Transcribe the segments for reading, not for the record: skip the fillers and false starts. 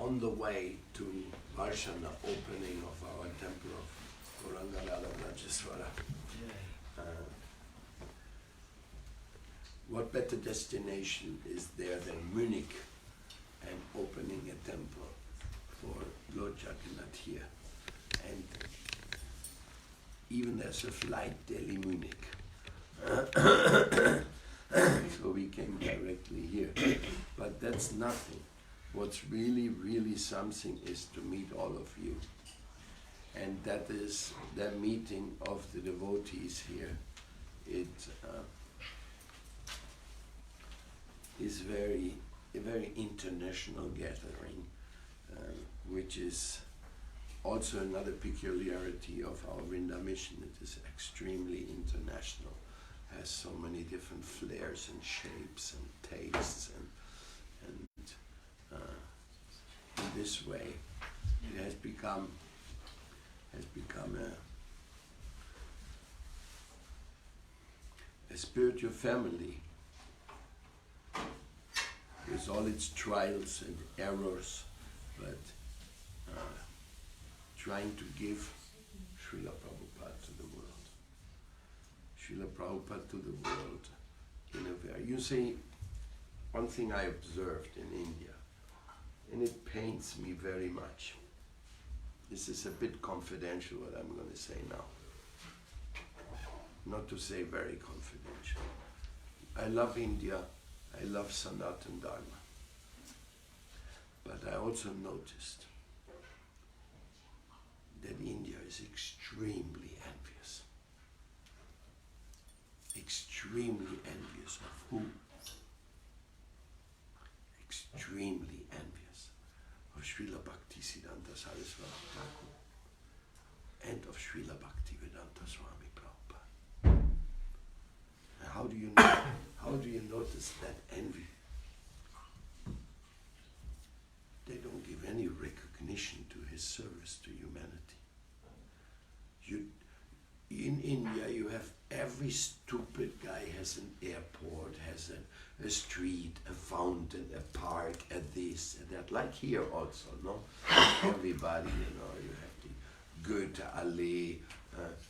on the way to Varshana, opening of our temple of Gauranga Vrajaswara. What better destination is there than Munich and opening a temple for Lord Jagannath here? And even there's a flight Delhi-Munich. So we came directly here. But that's nothing. What's really, really something is to meet all of you. And that is the meeting of the devotees here. It is a very international gathering, which is also another peculiarity of our Vrinda mission. It is extremely international, has so many different flares and shapes and tastes, and in this way it has become a spiritual family with all its trials and errors, but trying to give Srila Prabhupada to the world. Srila Prabhupada to the world in a very... You see, one thing I observed in India, and it pains me very much. This is a bit confidential what I'm going to say now. Not to say very confidential. I love India, I love Sanatana Dharma. But I also noticed that India is extremely envious. Extremely envious of who? Extremely envious of Srila Bhaktisiddhanta Saraswati Thakur and of Srila Bhaktivedanta Swami Prabhupada. And how do you notice that envy? They don't give any recognition to his service to humanity. In India, you have every stupid guy has an airport, has a street, a fountain, a park, a this, and that. Like here also, no? Everybody, you have the Goethe-Allee,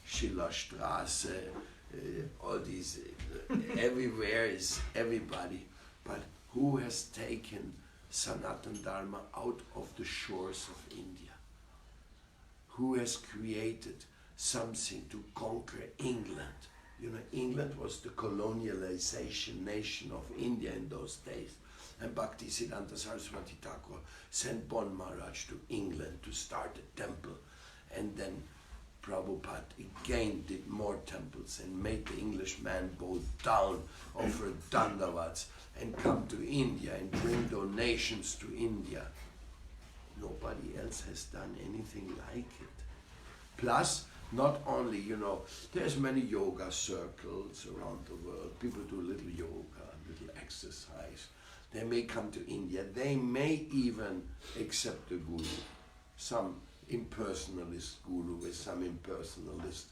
Schillerstraße, all these, everywhere is everybody. But who has taken Sanatana Dharma out of the shores of India? Who has created something to conquer England? You know, England was the colonialization nation of India in those days. And Bhaktisiddhanta Saraswati Thakur sent Bon Maharaj to England to start a temple. And then Prabhupada again did more temples and made the Englishman bow down, offer dandavats, and come to India and bring donations to India. Nobody else has done anything like it. Plus, not only, there's many yoga circles around the world. People do a little yoga, a little exercise. They may come to India. They may even accept a guru, some impersonalist guru with some impersonalist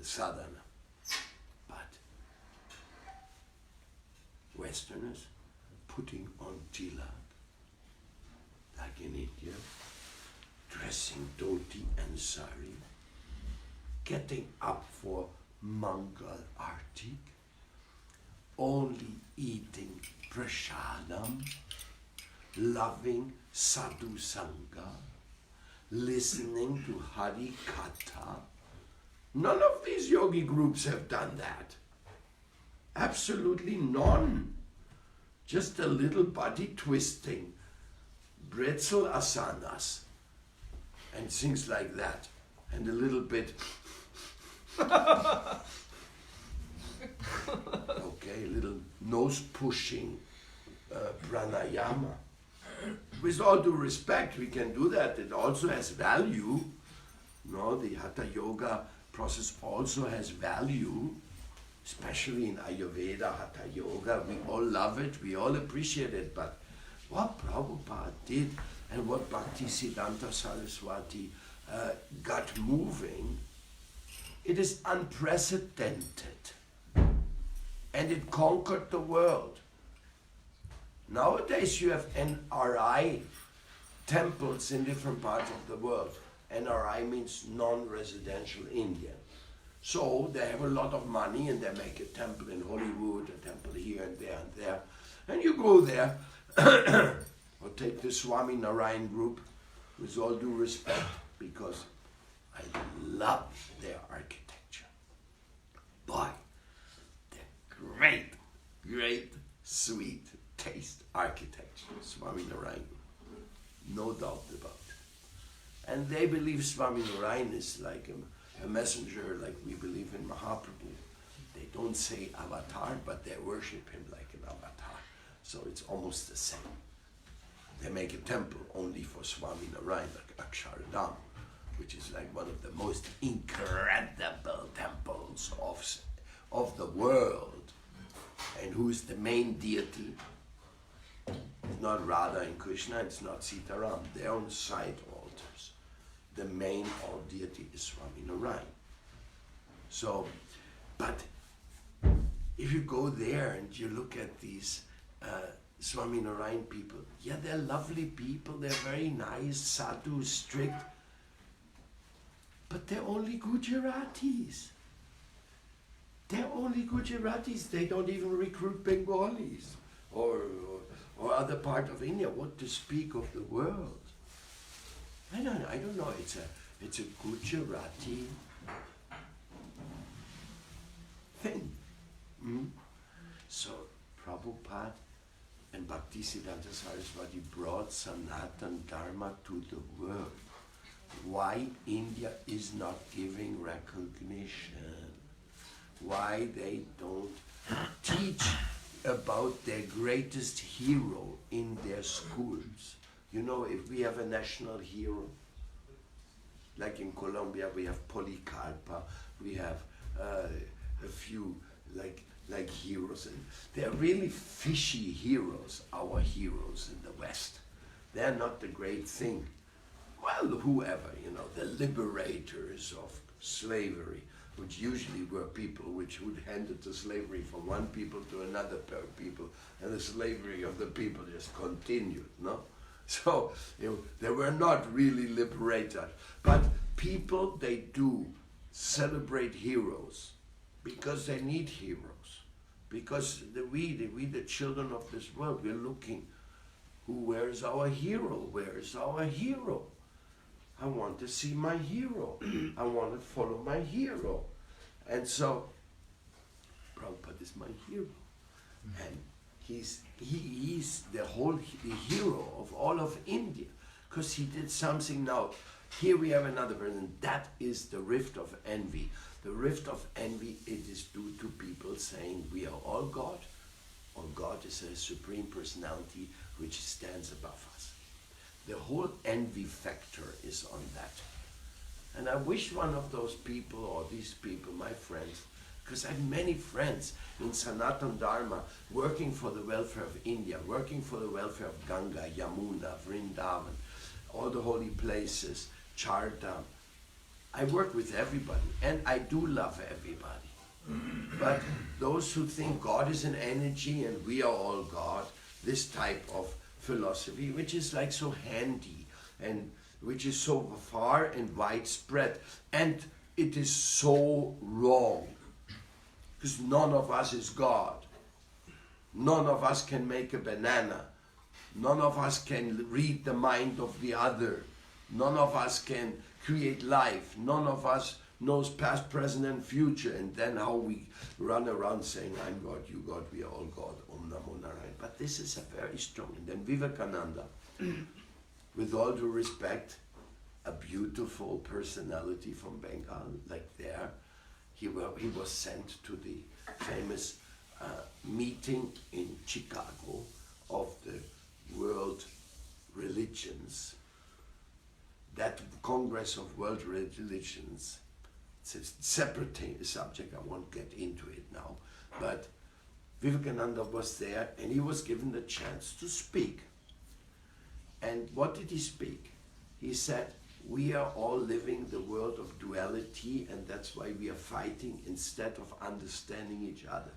sadhana. But Westerners putting on tilak, like in India, dressing dhoti and sari, getting up for Mangal Arti, only eating prasadam, loving sadhu sangha, listening to Hari Katha. None of these yogi groups have done that. Absolutely none. Just a little body twisting, bretzel asanas, and things like that, and a little bit. Okay, a little nose pushing pranayama. With all due respect, we can do that. It also has value. No, the Hatha Yoga process also has value, especially in Ayurveda, Hatha Yoga. We all love it, we all appreciate it. But what Prabhupada did and what Bhaktisiddhanta Saraswati got moving, it is unprecedented. And it conquered the world. Nowadays you have NRI temples in different parts of the world. NRI means non-residential Indian. So they have a lot of money and they make a temple in Hollywood, a temple here and there and there. And you go there, or take the Swami Narayan group, with all due respect, because I love their architecture. Boy, they're great, sweet taste architecture, Swami Narayan. No doubt about it. And they believe Swami Narayan is like a messenger, like we believe in Mahaprabhu. They don't say avatar, but they worship him like an avatar. So it's almost the same. They make a temple only for Swami Narayan, like Akshardham, which is like one of the most incredible temples of the world. And who's the main deity? It's not Radha and Krishna, it's not Sitaram. They're on side altars. The main deity is Swami Narayan. So, but if you go there and you look at these Swami Narayan people, yeah, they're lovely people, they're very nice, sadhu, strict, but they're only Gujaratis. They're only Gujaratis. They don't even recruit Bengalis or other part of India. What to speak of the world? I don't know. It's a Gujarati thing. So Prabhupada and Bhaktisiddhanta Saraswati brought Sanatana Dharma to the world. Why India is not giving recognition? Why they don't teach about their greatest hero in their schools? You know, if we have a national hero, like in Colombia we have Policarpa, we have a few like heroes, and they're really fishy heroes, our heroes in the West. They're not the great thing. Well, whoever, you know, the liberators of slavery, which usually were people which would handed the slavery from one people to another people, and the slavery of the people just continued, no? So, they were not really liberators. But people, they do celebrate heroes because they need heroes. Because we the children of this world, we're looking, where is our hero? Where is our hero? I want to see my hero. I want to follow my hero. And so, Prabhupada is my hero. And he's the hero of all of India. Because he did something now. Here we have another person. That is the rift of envy. The rift of envy, it is due to people saying we are all God, or God is a supreme personality which stands above us. The whole envy factor is on that. And I wish one of those people, or these people, my friends, because I have many friends in Sanatana Dharma working for the welfare of India, working for the welfare of Ganga, Yamuna, Vrindavan, all the holy places, Chardham. I work with everybody, and I do love everybody. But those who think God is an energy and we are all God, this type of philosophy, which is like so handy and which is so far and widespread, and it is so wrong, because none of us is God. None of us can make a banana. None of us can read the mind of the other. None of us can create life. None of us knows past, present, and future. And then how we run around saying, I'm God, you God, we are all God. Om Namo Narayan. But this is a very strong. And then Vivekananda, with all due respect, a beautiful personality from Bengal, like there, he was sent to the famous meeting in Chicago of the world religions. That Congress of World Religions, it's a separate subject, I won't get into it now, but Vivekananda was there and he was given the chance to speak. And what did he speak? He said, we are all living the world of duality, and that's why we are fighting instead of understanding each other.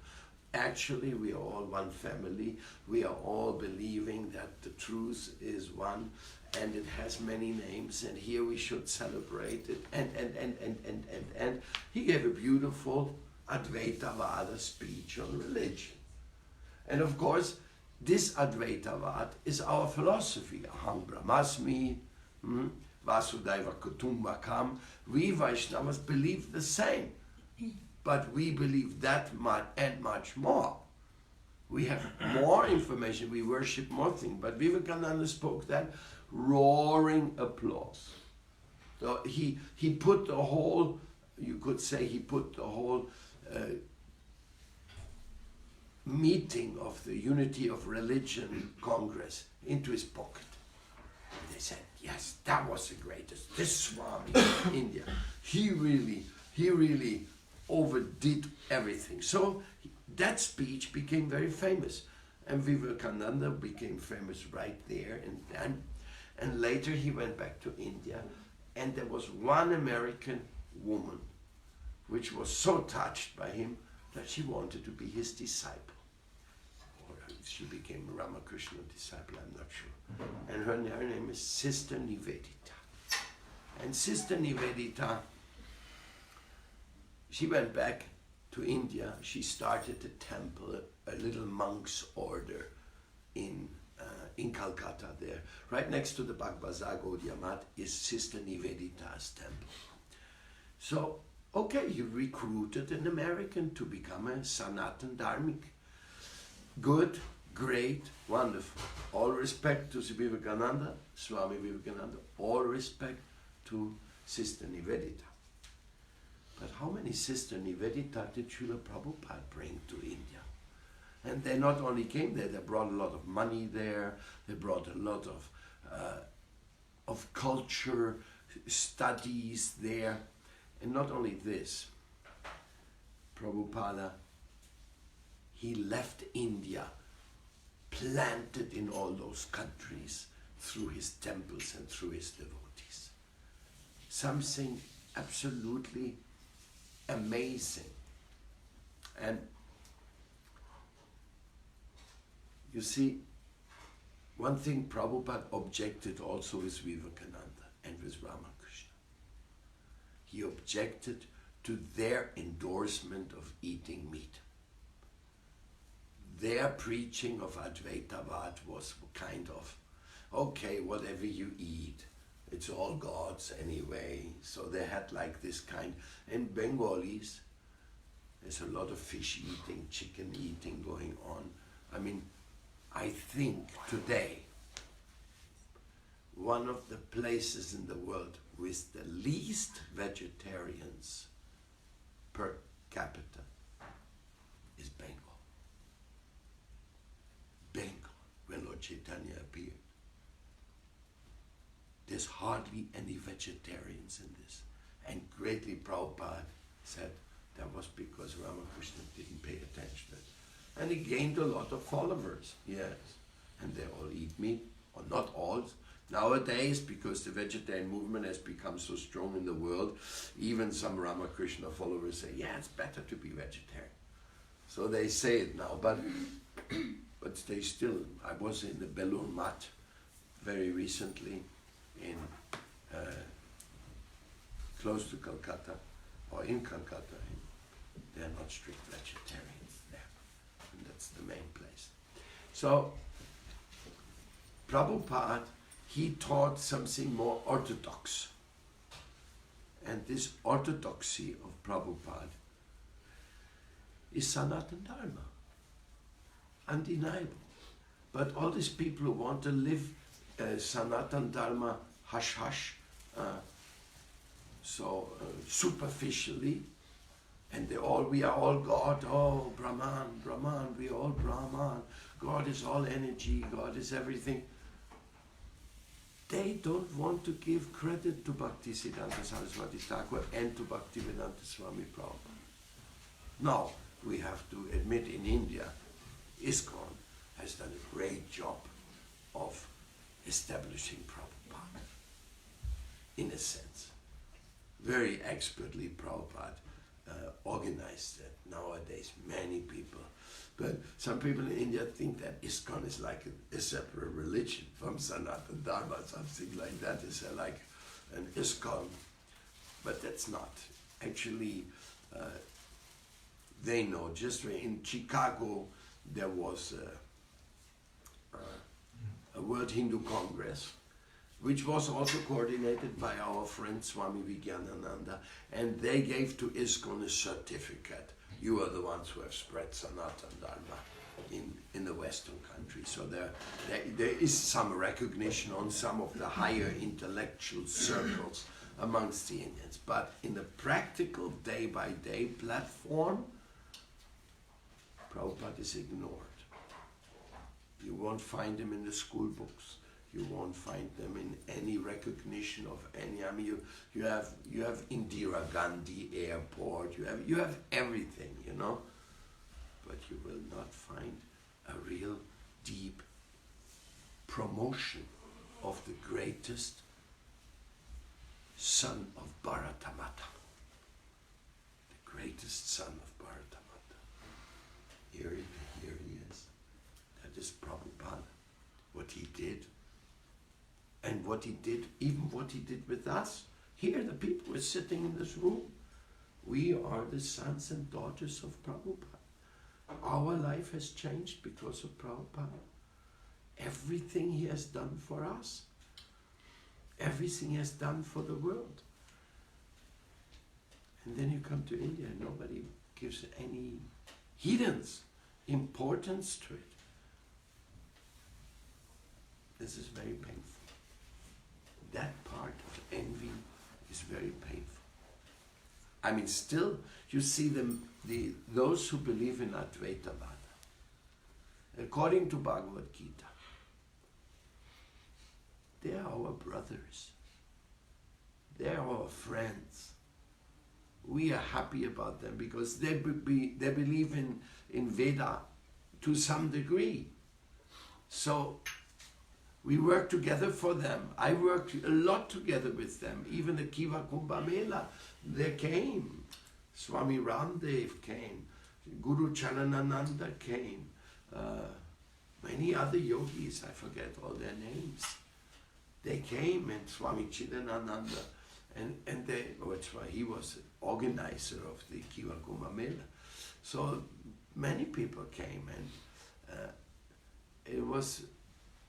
actually we are all one family. We are all believing that the truth is one, and it has many names, and here we should celebrate it. And he gave a beautiful Advaitavada speech on religion. And of course, this Advaitavad is our philosophy. Aham Brahmasmi, Vasudhaiva Kutumbakam. We Vaishnavas believe the same, but we believe that much and much more. We have more information, we worship more things, but Vivekananda spoke that roaring applause. So he put the whole, you could say he put the whole meeting of the Unity of Religion Congress into his pocket. And they said, yes, that was the greatest. This Swami in India, he really overdid everything. So that speech became very famous. And Vivekananda became famous right there and then. And later he went back to India, and there was one American woman which was so touched by him that she wanted to be his disciple. Or she became a Ramakrishna disciple, I'm not sure. And her name is Sister Nivedita. And Sister Nivedita, she went back to India. She started a temple, a little monk's order in Calcutta there. Right next to the Bhagavatam Gaudiya Math is Sister Nivedita's temple. So, okay, you recruited an American to become a Sanatan Dharmic. Good, great, wonderful. All respect to Vivekananda, Swami Vivekananda. All respect to Sister Nivedita. But how many Sister Nivedita did Srila Prabhupada bring to India? And they not only came there, they brought a lot of money there, they brought a lot of culture, studies there. And not only this, Prabhupada, he left India, planted in all those countries through his temples and through his devotees. Something absolutely amazing. And you see, one thing Prabhupada objected also with Vivekananda and with Ramakrishna. He objected to their endorsement of eating meat. Their preaching of Advaitavad was kind of, okay, whatever you eat, it's all God's anyway. So they had like this kind. In Bengalis, there's a lot of fish eating, chicken eating going on. I mean, I think today, one of the places in the world with the least vegetarians per capita is Bengal. Bengal, when Lord Chaitanya appeared. There's hardly any vegetarians in this. And greatly Prabhupada said that was because Ramakrishna didn't pay attention to it. And he gained a lot of followers, yes. And they all eat meat, or not all. Nowadays, because the vegetarian movement has become so strong in the world, even some Ramakrishna followers say, yeah, it's better to be vegetarian. So they say it now, but they still, I was in the Belur Math very recently in close to Calcutta, or in Calcutta. They're not strict vegetarians there. And that's the main place. So, Prabhupada, he taught something more orthodox. And this orthodoxy of Prabhupada is Sanatana Dharma. Undeniable. But all these people who want to live Sanatana Dharma hush-hush, superficially, and we are all God, oh, Brahman, we are all Brahman, God is all energy, God is everything. They don't want to give credit to Bhaktisiddhanta Saraswati Thakur and to Bhaktivedanta Swami Prabhupada. Now, we have to admit in India, ISKCON has done a great job of establishing Prabhupada, in a sense. Very expertly Prabhupada organize that. Nowadays, many people. But some people in India think that ISKCON is like a separate religion from Sanatana Dharma, something like that. It's like an ISKCON. But that's not. Actually, they know. Just in Chicago, there was a World Hindu Congress, which was also coordinated by our friend Swami Vijnananda, and they gave to ISKCON a certificate. You are the ones who have spread Sanatana Dharma in the Western countries. So there is some recognition on some of the higher intellectual circles amongst the Indians. But in the practical day-by-day platform, Prabhupada is ignored. You won't find them in the school books. You won't find them in any recognition of any. I mean, you have Indira Gandhi Airport. You have everything, you know, but you will not find a real deep promotion of the greatest son of Bharatamata. The greatest son of Bharatamata. Here he is. That is Prabhupada. What he did. And what he did, even what he did with us. Here the people were sitting in this room. We are the sons and daughters of Prabhupada. Our life has changed because of Prabhupada. Everything he has done for us. Everything he has done for the world. And then you come to India and nobody gives any heathens importance to it. This is very painful. That part of envy is very painful. I mean, still, you see those who believe in Advaita Vada. According to Bhagavad Gita, they are our brothers. They are our friends. We are happy about them because they believe in Veda to some degree. So, we work together for them. I worked a lot together with them. Even the Kiva Kumbh Mela, they came. Swami Ramdev came. Guru Charanananda came. Many other yogis, I forget all their names. They came, and Swami Chidanananda, and he was the organizer of the Kiva Kumbh Mela. So many people came, and it was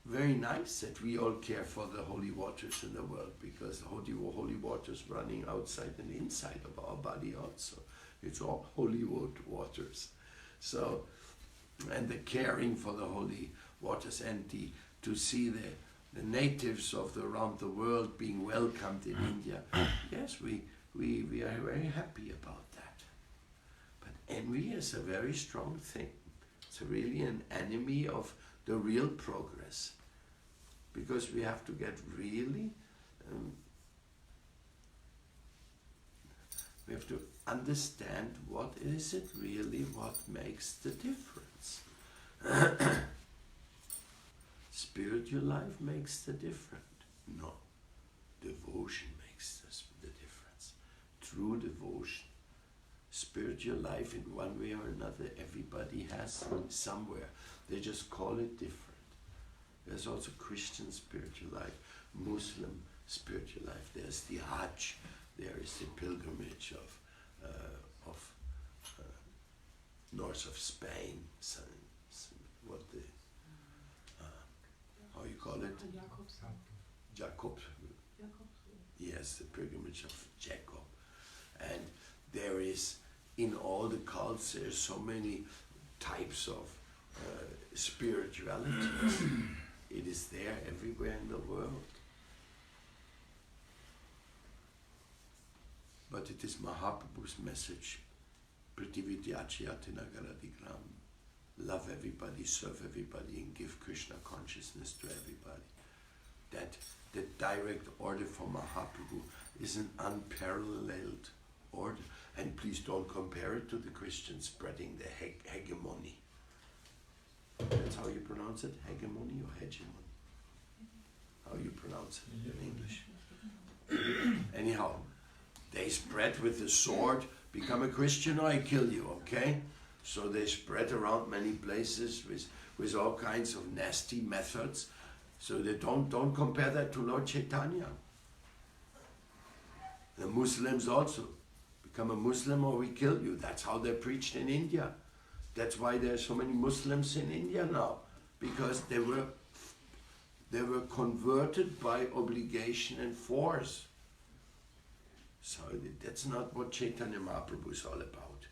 very nice that we all care for the holy waters in the world, because the holy waters running outside and inside of our body also. It's all holy waters. So, and the caring for the holy waters, and to see the natives of around the world being welcomed in India. Yes, we are very happy about that. But envy is a very strong thing. It's really an enemy of the real progress, because we have to get really, we have to understand what is it really what makes the difference. Spiritual life makes the difference. No, devotion makes the difference. True devotion. Spiritual life, in one way or another, everybody has somewhere. They just call it different. There's also Christian spiritual life, Muslim spiritual life. There's the Hajj. There is the pilgrimage of north of Spain. How you call it? Jacob. Yes, the pilgrimage of Jacob. And there is, in all the cults, there's so many types of spiritualities. It is there everywhere in the world. But it is Mahaprabhu's message, love everybody, serve everybody, and give Krishna consciousness to everybody. That the direct order from Mahaprabhu is an unparalleled order. And please don't compare it to the Christians spreading the hegemony. That's how you pronounce it? Hegemony or hegemony? How you pronounce it in English? Anyhow, they spread with the sword become a Christian or I kill you, okay? So they spread around many places with all kinds of nasty methods. So they don't compare that to Lord Chaitanya. The Muslims also become a Muslim or we kill you. That's how they preached in India. That's why there are so many Muslims in India now, because they were converted by obligation and force. So that's not what Chaitanya Mahaprabhu is all about.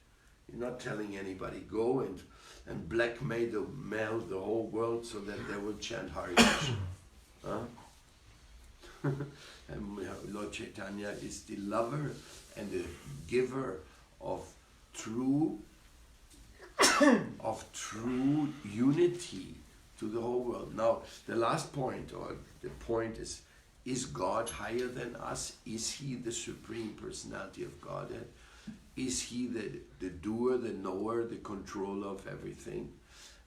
You're not telling anybody go and blackmail the whole world so that they will chant Hare Krishna. Huh? And Lord Chaitanya is the lover and the giver of true unity to the whole world. Now, the last point, or the point is God higher than us? Is He the Supreme Personality of Godhead? Is He the doer, the knower, the controller of everything?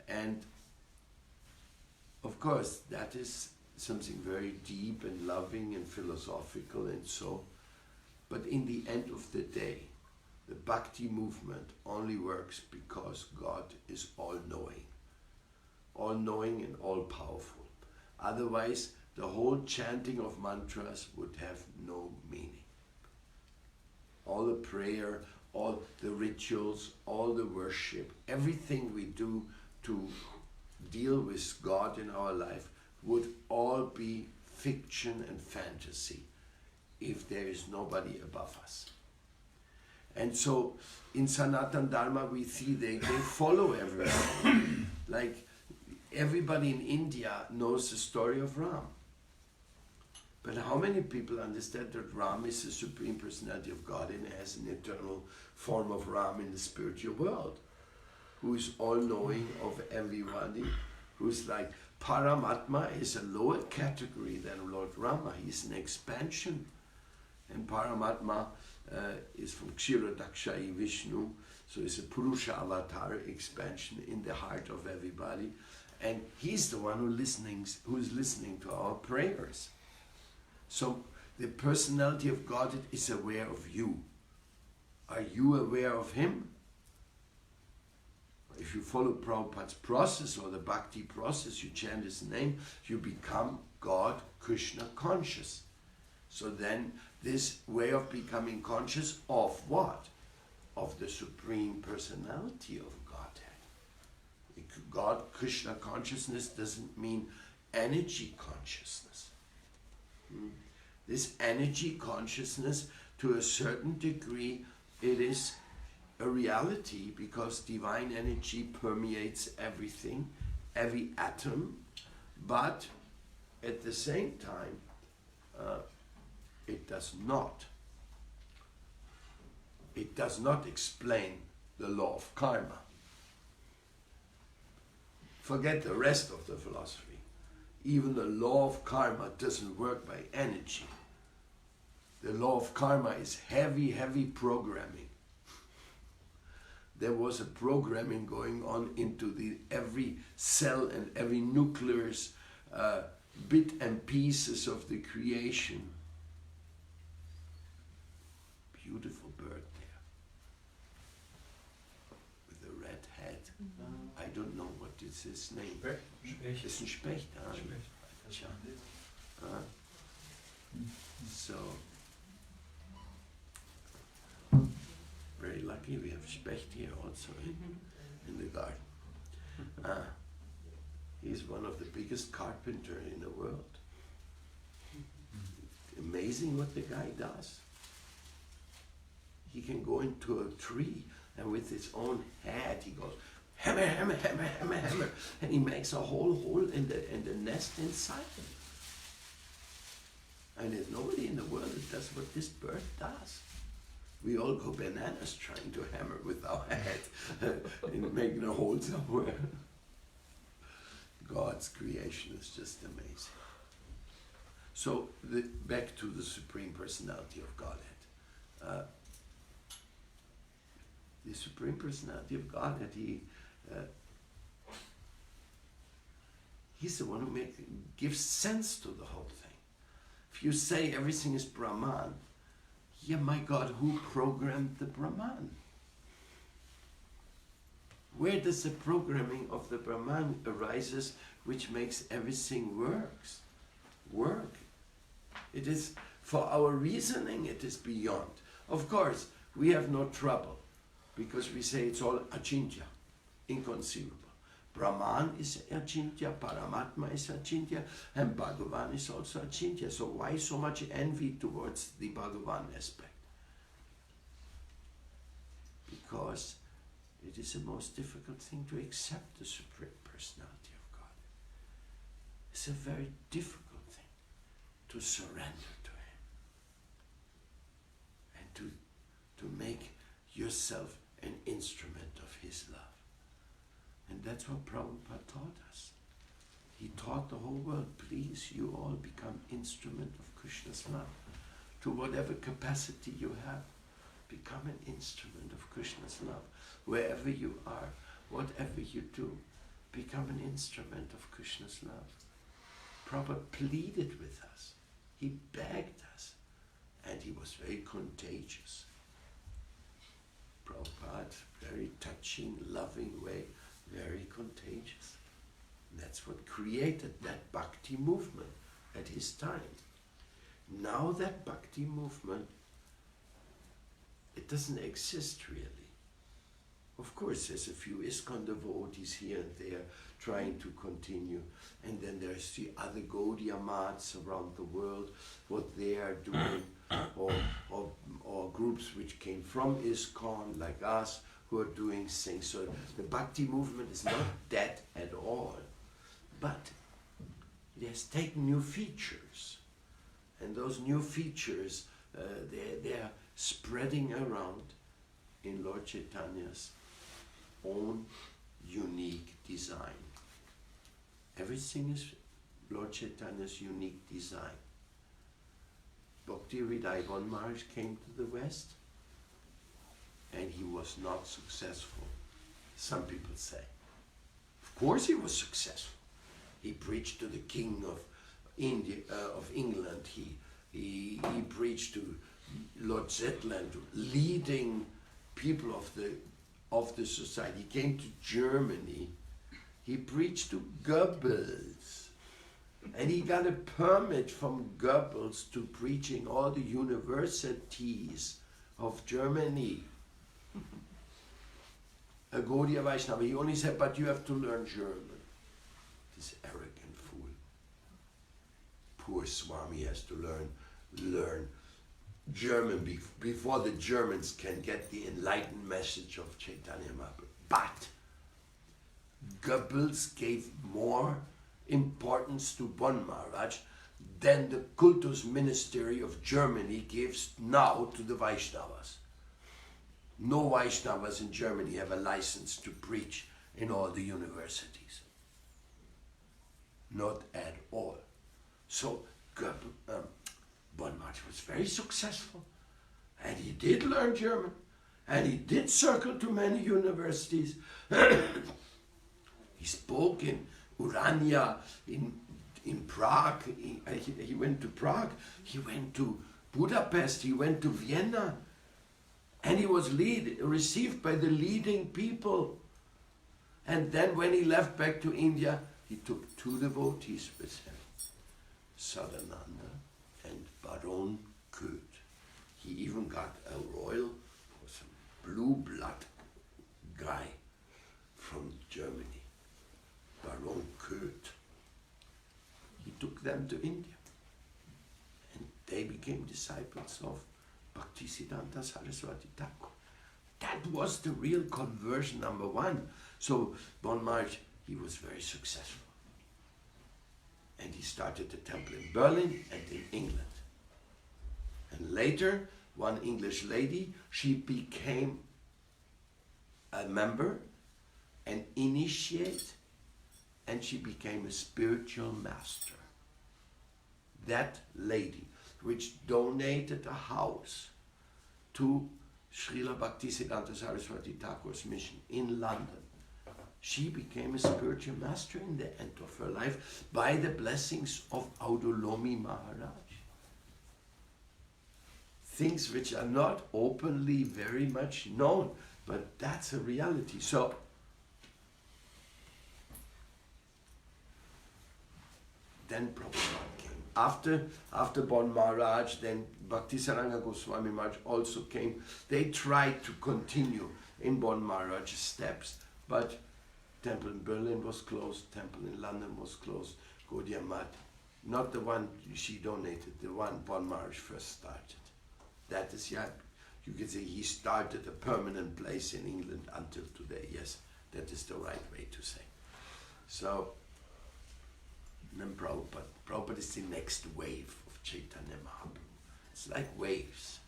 And of course, that is something very deep and loving and philosophical and so. But in the end of the day, the Bhakti movement only works because God is all-knowing and all-powerful. Otherwise, the whole chanting of mantras would have no meaning. All the prayer, all the rituals, all the worship, everything we do to deal with God in our life would all be fiction and fantasy if there is nobody above us. And so in Sanatana Dharma we see they follow everyone. Like everybody in India knows the story of Ram. But how many people understand that Ram is the Supreme Personality of God and has an eternal form of Ram in the spiritual world, who is all-knowing of everybody, who's like Paramatma is a lower category than Lord Rama. He's an expansion. And Paramatma is from Kshirodakshai Vishnu, so it's a Purusha avatar expansion in the heart of everybody. And he's the one who's listening to our prayers. So the personality of God is aware of you. Are you aware of Him? If you follow Prabhupada's process or the Bhakti process, you chant His name, you become God, Krishna conscious. So then this way of becoming conscious of what? Of the Supreme Personality of Godhead. God, Krishna consciousness doesn't mean energy consciousness. This energy consciousness, to a certain degree, it is a reality because divine energy permeates everything, every atom, but at the same time, it does not explain the law of karma. Forget the rest of the philosophy. Even the law of karma doesn't work by energy. The law of karma is heavy, heavy programming. There was a programming going on into every cell and every nucleus, bit and pieces of the creation. Beautiful bird there, with a red head. I don't know what is his name. Specht. It's a Specht. So, very lucky we have Specht here also in the garden. He's one of the biggest carpenters in the world. Amazing what the guy does. He can go into a tree and with his own head he goes hammer, hammer, hammer, hammer, hammer, and he makes a whole hole in the nest inside him. And there's nobody in the world that does what this bird does. We all go bananas trying to hammer with our head and making a hole somewhere. God's creation is just amazing. So back to the Supreme Personality of Godhead. The Supreme Personality of Godhead, He's the one who gives sense to the whole thing. If you say everything is Brahman, Yeah, my God, who programmed the Brahman? Where does the programming of the Brahman arises which makes everything work? It is, for our reasoning, it is beyond. Of course, we have no trouble because we say it's all achintya, inconceivable. Brahman is achintya, Paramatma is achintya, and Bhagavan is also achintya. So why so much envy towards the Bhagavan aspect? Because it is the most difficult thing to accept the Supreme Personality of God. It's a very difficult thing to surrender to Him and to make yourself an instrument of His love. And that's what Prabhupada taught us. He taught the whole world, please, you all become instrument of Krishna's love. To whatever capacity you have, become an instrument of Krishna's love. Wherever you are, whatever you do, become an instrument of Krishna's love. Prabhupada pleaded with us. He begged us. And he was very contagious. Prabhupada, very touching, loving way, very contagious. And that's what created that bhakti movement at his time. Now that bhakti movement, it doesn't exist really. Of course, there's a few ISKCON devotees here and there trying to continue. And then there's the other Gaudiya Maths around the world, what they are doing, or groups which came from ISKCON, like us, who are doing things. So the Bhakti movement is not dead at all, but it has taken new features. And those new features, they're spreading around in Lord Chaitanya's own unique design. Everything is Lord Chaitanya's unique design. Bhakti Hridaya Maharaj came to the West and he was not successful, some people say. Of course he was successful. He preached to the king of India, of England. He preached to Lord Zetland, leading people of the society. He came to Germany. He preached to Goebbels. And he got a permit from Goebbels to preaching all the universities of Germany. A Gaudiya Vaishnava. He only said, but you have to learn German. This arrogant fool. Poor Swami has to learn German before the Germans can get the enlightened message of Chaitanya Mahaprabhu. But Goebbels gave more importance to Bon Maharaj than the Kultus Ministry of Germany gives now to the Vaishnavas. No Vaishnavas in Germany have a license to preach in all the universities. Not at all. So Bon Maharaj was very successful. And he did learn German. And he did circle to many universities. He spoke in Urania, in Prague. He went to Prague. He went to Budapest. He went to Vienna. And he was received by the leading people. And then when he left back to India, he took two devotees with him, Sadananda and Baron Köth. He even got a royal, or some blue blood guy from Germany, Baron Köth. He took them to India. And they became disciples of Bhaktisiddhanta Saraswati Thakur. That was the real conversion number one. So Bon Maharaj, he was very successful. And he started the temple in Berlin and in England. And later, one English lady, she became a member, an initiate, and she became a spiritual master. That lady, which donated a house to Srila Bhaktisiddhanta Saraswati Thakur's mission in London. She became a spiritual master in the end of her life by the blessings of Audolomi Maharaj. things which are not openly very much known, but that's a reality. So, then Prabhupada came. After Bon Maharaj, then Bhaktisaranga Goswami Maharaj also came. They tried to continue in Bon Maharaj's steps, but temple in Berlin was closed, temple in London was closed, Gaudiya Math, not the one she donated, the one Bon Maharaj first started. That is, yeah, you can say he started a permanent place in England until today. Yes, that is the right way to say. So, then Prabhupada is the next wave of Chaitanya Mahaprabhu. It's like waves.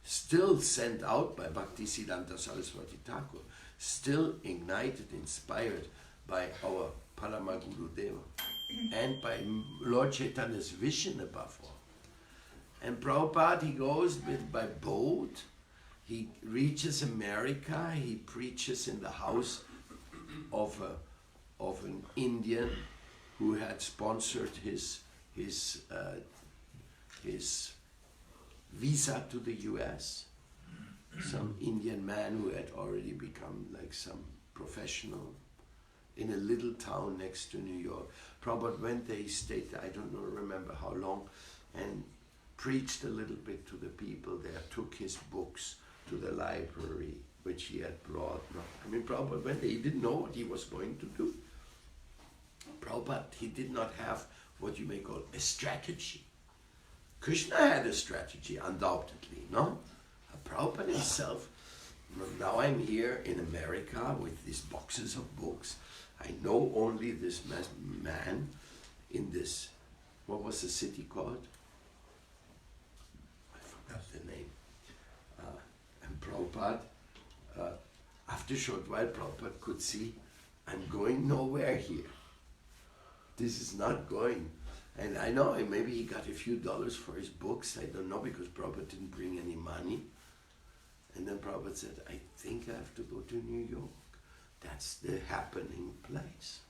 Still sent out by Bhaktisiddhanta Saraswati Thakur, still ignited, inspired by our Paramaguru Deva and by Lord Chaitanya's vision above all. And Prabhupada, he goes by boat, he reaches America, he preaches in the house of an Indian who had sponsored his visa to the US, some Indian man who had already become like some professional in a little town next to New York. Prabhupada went there, he stayed there, I don't know, remember how long, and preached a little bit to the people there, took his books to the library, which he had brought. I mean, Prabhupada went there, he didn't know what he was going to do. Prabhupada, he did not have what you may call a strategy. Krishna had a strategy, undoubtedly, no? Prabhupada himself, now I'm here in America with these boxes of books. I know only this man in this, what was the city called? I forgot the name. And Prabhupada, after a short while, Prabhupada could see, I'm going nowhere here. This is not going. And I know maybe he got a few dollars for his books, I don't know, because Prabhupada didn't bring any money. And then Prabhupada said, I think I have to go to New York. That's the happening place.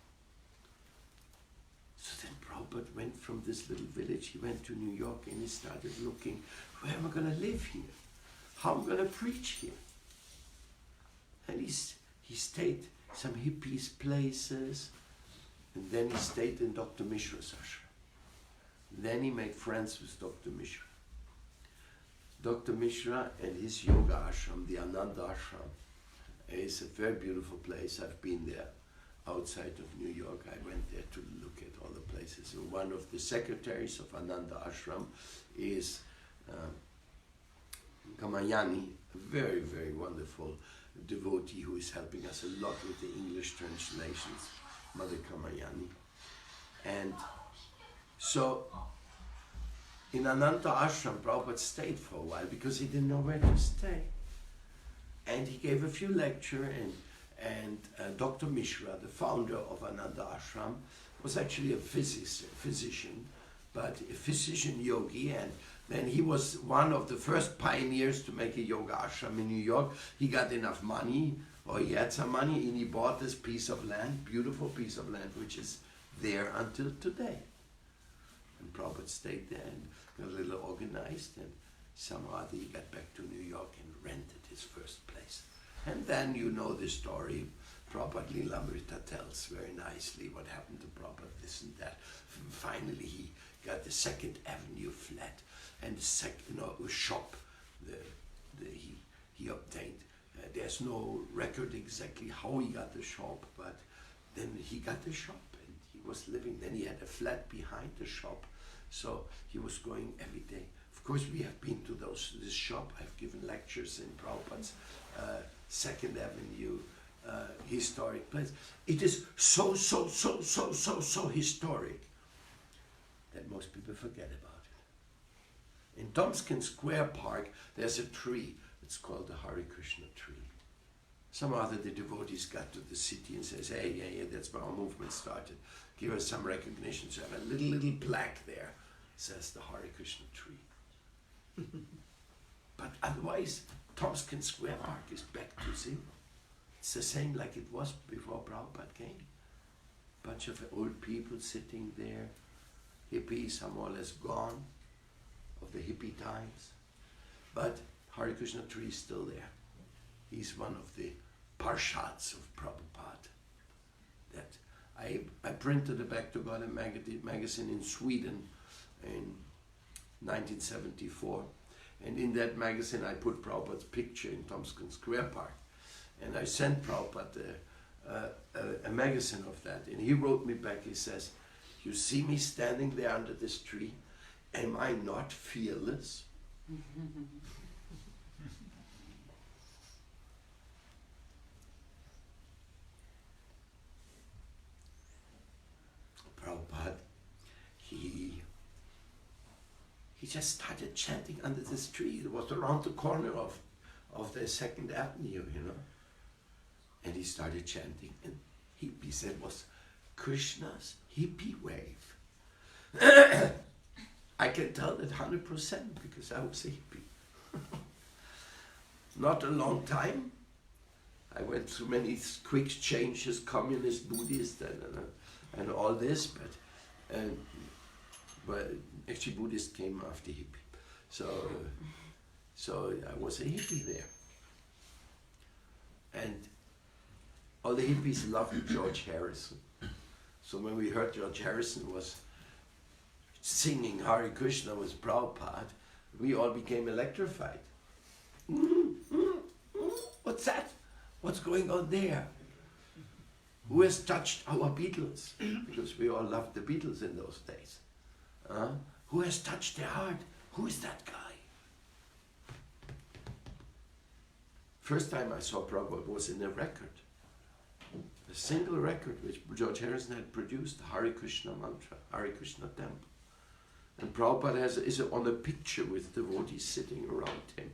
So then Prabhupada went from this little village, he went to New York and he started looking, where am I going to live here? How am I going to preach here? And he stayed some hippies places, and then he stayed in Dr. Mishra's ashram. Then he made friends with Dr. Mishra. Dr. Mishra and his yoga ashram, the Ananda ashram, is a very beautiful place. I've been there outside of New York. I went there to look at all the places. So one of the secretaries of Ananda ashram is Kamayani, a very, very wonderful devotee who is helping us a lot with the English translations, Mother Kamayani. And so in Ananda ashram, Prabhupada stayed for a while because he didn't know where to stay. And he gave a few lectures, and Dr. Mishra, the founder of Ananda ashram, was actually a physician, but a physician yogi, and then he was one of the first pioneers to make a yoga ashram in New York. He got enough money, or he had some money, and he bought this piece of land, beautiful piece of land, which is there until today. And Prabhupada stayed there and got a little organized, and somehow he got back to New York and rented his first place. And then you know the story. Prabhupada Lilamrita tells very nicely what happened to Prabhupada, this and that. Finally he got the Second Avenue flat and the second shop he obtained. There's no record exactly how he got the shop, but then he got the shop and he was living. Then he had a flat behind the shop, so he was going every day. Of course, we have been to this shop. I've given lectures in Prabhupada's Second Avenue historic place. It is so historic that most people forget about it. In Tompkins Square Park, there's a tree. It's called the Hare Krishna tree. Some other the devotees got to the city and says, hey, yeah, that's where our movement started. Give us some recognition. So I have a little plaque there. It says the Hare Krishna tree. But otherwise, Tompkins Square Park is back to zero. It's the same like it was before Prabhupada came. Bunch of old people sitting there. Hippies are more or less gone, of the hippie times. But Hare Krishna tree is still there. He's one of the Parshads of Prabhupada. That I printed a Back to God magazine in Sweden in 1974. And in that magazine I put Prabhupada's picture in Tompkins Square Park. And I sent Prabhupada a magazine of that. And he wrote me back, he says, "You see me standing there under this tree, am I not fearless?" Prabhupada, he just started chanting under this tree. It was around the corner of the 2nd Avenue, you know. And he started chanting, and he said it was Krishna's hippie wave. I can tell that 100% because I was a hippie. Not a long time. I went through many quick changes, communist, Buddhist, and all this, but actually Buddhist came after hippie. So I was a hippie there. And all the hippies loved George Harrison. So when we heard George Harrison was singing Hare Krishna with Prabhupada, we all became electrified. What's that? What's going on there? Who has touched our Beatles? Because we all loved the Beatles in those days. Who has touched their heart? Who is that guy? First time I saw Prabhupada was in a record. A single record which George Harrison had produced, the Hare Krishna mantra, Hare Krishna temple. And Prabhupada is on a picture with devotees sitting around him.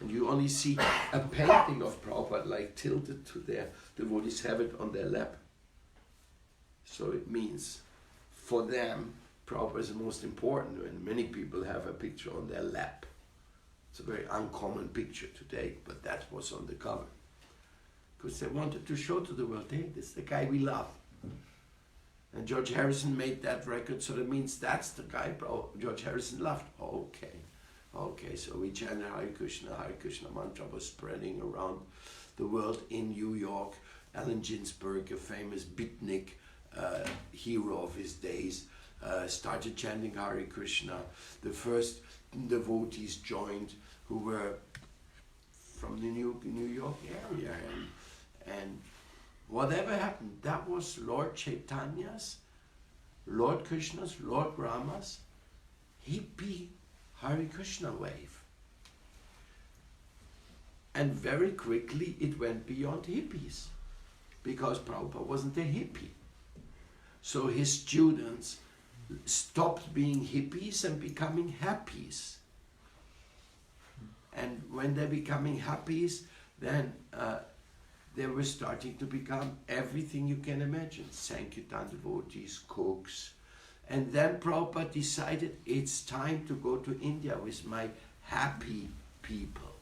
And you only see a painting of Prabhupada like tilted to their devotees have it on their lap. So it means for them, Prabhupada is the most important, and many people have a picture on their lap. It's a very uncommon picture today, but that was on the cover. Because they wanted to show to the world, hey, this is the guy we love. And George Harrison made that record, so that means that's the guy George Harrison loved. Okay, so we chanted Hare Krishna mantra was spreading around the world in New York. Allen Ginsberg, a famous beatnik hero of his days, started chanting Hare Krishna. The first devotees joined who were from the New York area. And whatever happened, that was Lord Chaitanya's, Lord Krishna's, Lord Rama's hippie Hare Krishna wave. And very quickly it went beyond hippies, because Prabhupada wasn't a hippie. So his students stopped being hippies and becoming happies. And when they're becoming happies, then they were starting to become everything you can imagine. Sankirtan devotees, cooks. And then Prabhupada decided it's time to go to India with my happy people.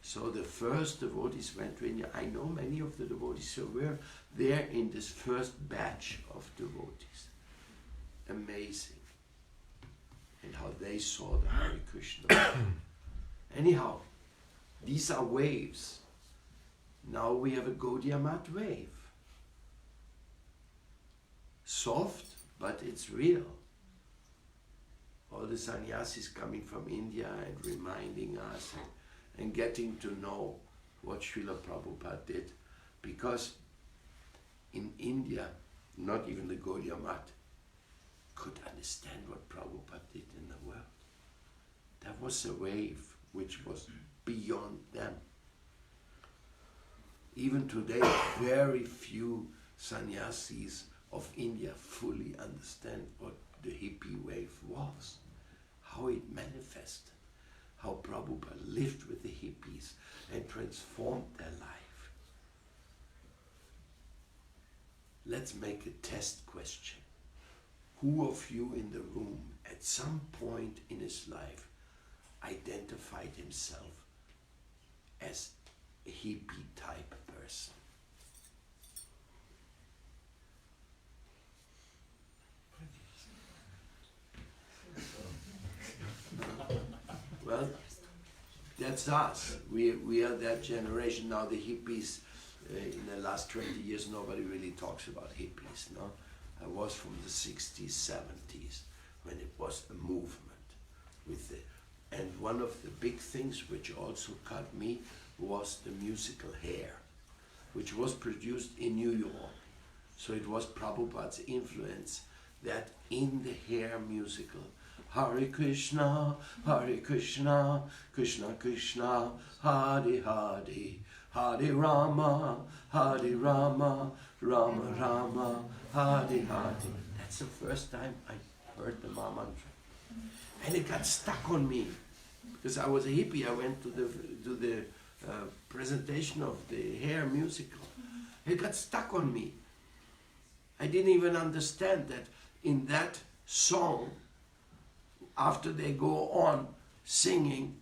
So the first devotees went to India. I know many of the devotees who were there in this first batch of devotees. Amazing. And how they saw the Hare Krishna. Anyhow, these are waves. Now we have a Gaudiya Math wave. Soft, but it's real. All the sannyasis coming from India and reminding us and getting to know what Srila Prabhupada did. Because in India, not even the Gaudiya Math could understand what Prabhupada did in the world. That was a wave which was beyond them. Even today, very few sannyasis of India fully understand what the hippie wave was, how it manifested, how Prabhupada lived with the hippies and transformed their life. Let's make a test question. Who of you in the room at some point in his life identified himself as a hippie type person? That's us. We are that generation. Now the hippies, in the last 20 years, nobody really talks about hippies, no? I was from the 60s, 70s, when it was a movement with the, and one of the big things which also cut me was the musical Hair, which was produced in New York. So it was Prabhupada's influence that in the Hair musical, Hare Krishna, Krishna Krishna, Hare Hare, Hare Rama, Rama Rama, Hare Hare. That's the first time I heard the Maha Mantra. And it got stuck on me. Because I was a hippie, I went to the presentation of the Hair musical. It got stuck on me. I didn't even understand that in that song, after they go on singing,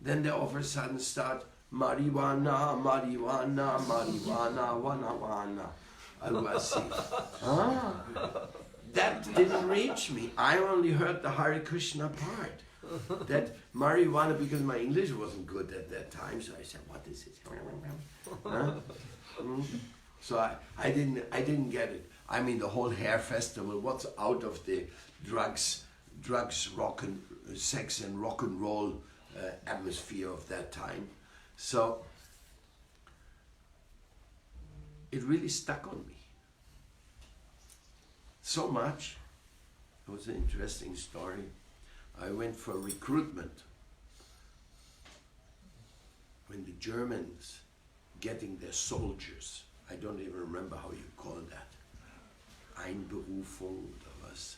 then they all of a sudden start marijuana, marijuana, marijuana, wana wana. That didn't reach me. I only heard the Hare Krishna part. That marijuana, because my English wasn't good at that time, so I said, what is it? So I didn't get it. I mean, the whole Hair festival, what's out of the drugs, rock and sex and rock and roll atmosphere of that time. So it really stuck on me. So much. It was an interesting story. I went for recruitment when the Germans getting their soldiers. I don't even remember how you call that. Einberufung oder was.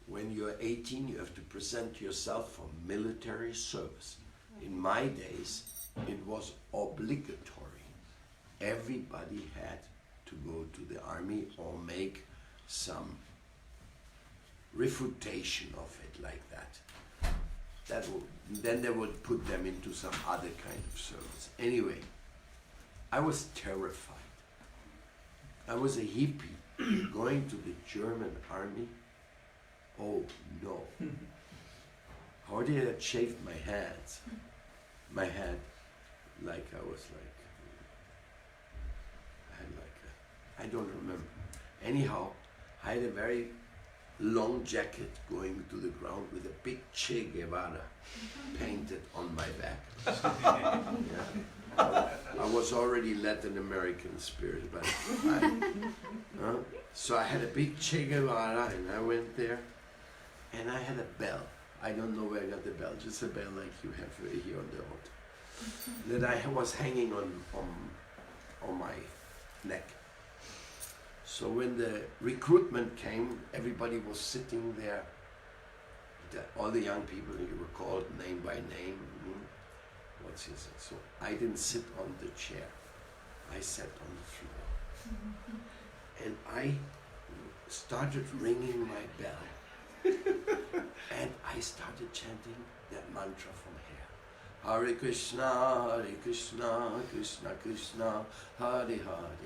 When you're 18, you have to present yourself for military service. In my days, it was obligatory. Everybody had to go to the army or make some refutation of it like that. Then they would put them into some other kind of service. Anyway, I was terrified. I was a hippie going to the German army. Oh no. How did I shave my hands? My head, like I was like, I had like I don't remember. Anyhow, I had a very long jacket going to the ground with a big Che Guevara painted on my back. Yeah. I was already Latin American spirit, but so I had a big Che Guevara and I went there and I had a bell. I don't know where I got the bell, just a bell like you have here on the altar. That I was hanging on my neck. So when the recruitment came, everybody was sitting there. All the young people, you were called name by name. What's his? So I didn't sit on the chair. I sat on the floor. And I started ringing my bell. And I started chanting that mantra from here. Hare Krishna, Krishna Krishna, Hare Hare.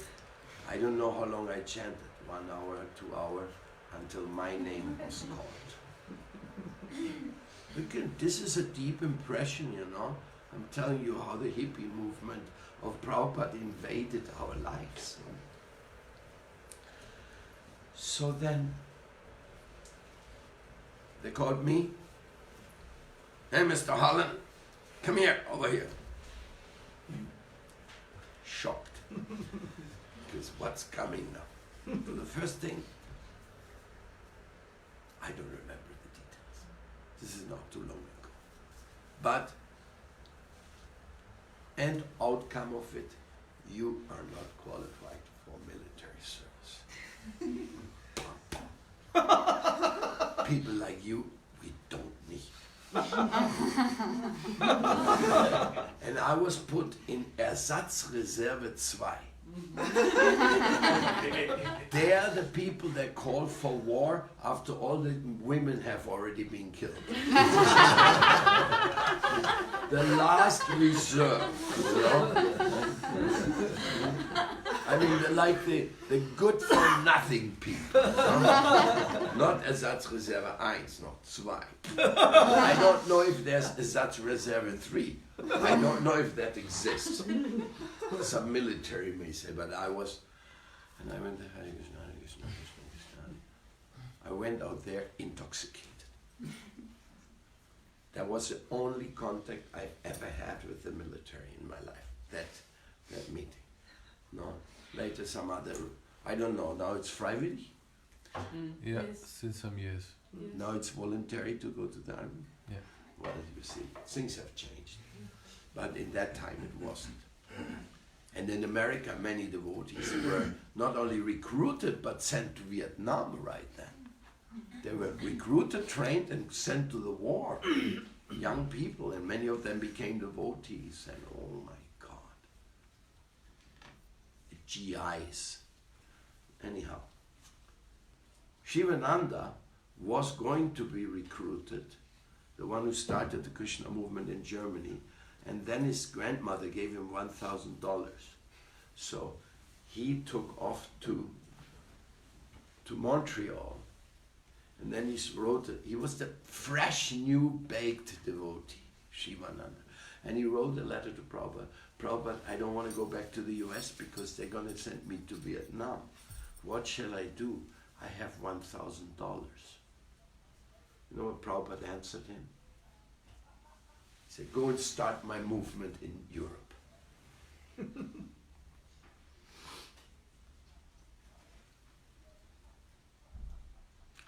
I don't know how long I chanted, 1 hour, 2 hours, until my name was called. This is a deep impression, you know. I'm telling you how the hippie movement of Prabhupada invaded our lives. So then, they called me. Hey, Mr. Holland, come here, over here. Shocked. Because what's coming now? So the first thing, I don't remember the details. This is not too long ago. But, end outcome of it, you are not qualified for military service. People like you, we don't need. And I was put in Ersatzreserve 2. They are the people that call for war after all the women have already been killed. The last reserve, you know? I mean, like the good-for-nothing people. Not Ersatzreserve 1, not 2. I don't know if there's Ersatzreserve 3. I don't know if that exists. Some military may say, but I was, and I went there, Hare Krishna, Hare Krishna, Krishna Krishna. I went out there intoxicated. That was the only contact I ever had with the military in my life, that meeting. No, later some other, I don't know, now it's freiwillig. Yeah, Yes. since some years. Yes. Now it's voluntary to go to the army. Yeah. Well, you see, things have changed. But in that time it wasn't. And in America, many devotees were not only recruited, but sent to Vietnam right then. They were recruited, trained, and sent to the war. Young people, and many of them became devotees. And oh my God. The GIs. Anyhow. Shivananda was going to be recruited, the one who started the Krishna movement in Germany, and then his grandmother gave him $1,000. So he took off to Montreal, and then he was the fresh, new baked devotee, Shivananda. And he wrote a letter to Prabhupada. Prabhupada, I don't want to go back to the US because they're going to send me to Vietnam. What shall I do? I have $1,000. You know what Prabhupada answered him? He said, go and start my movement in Europe.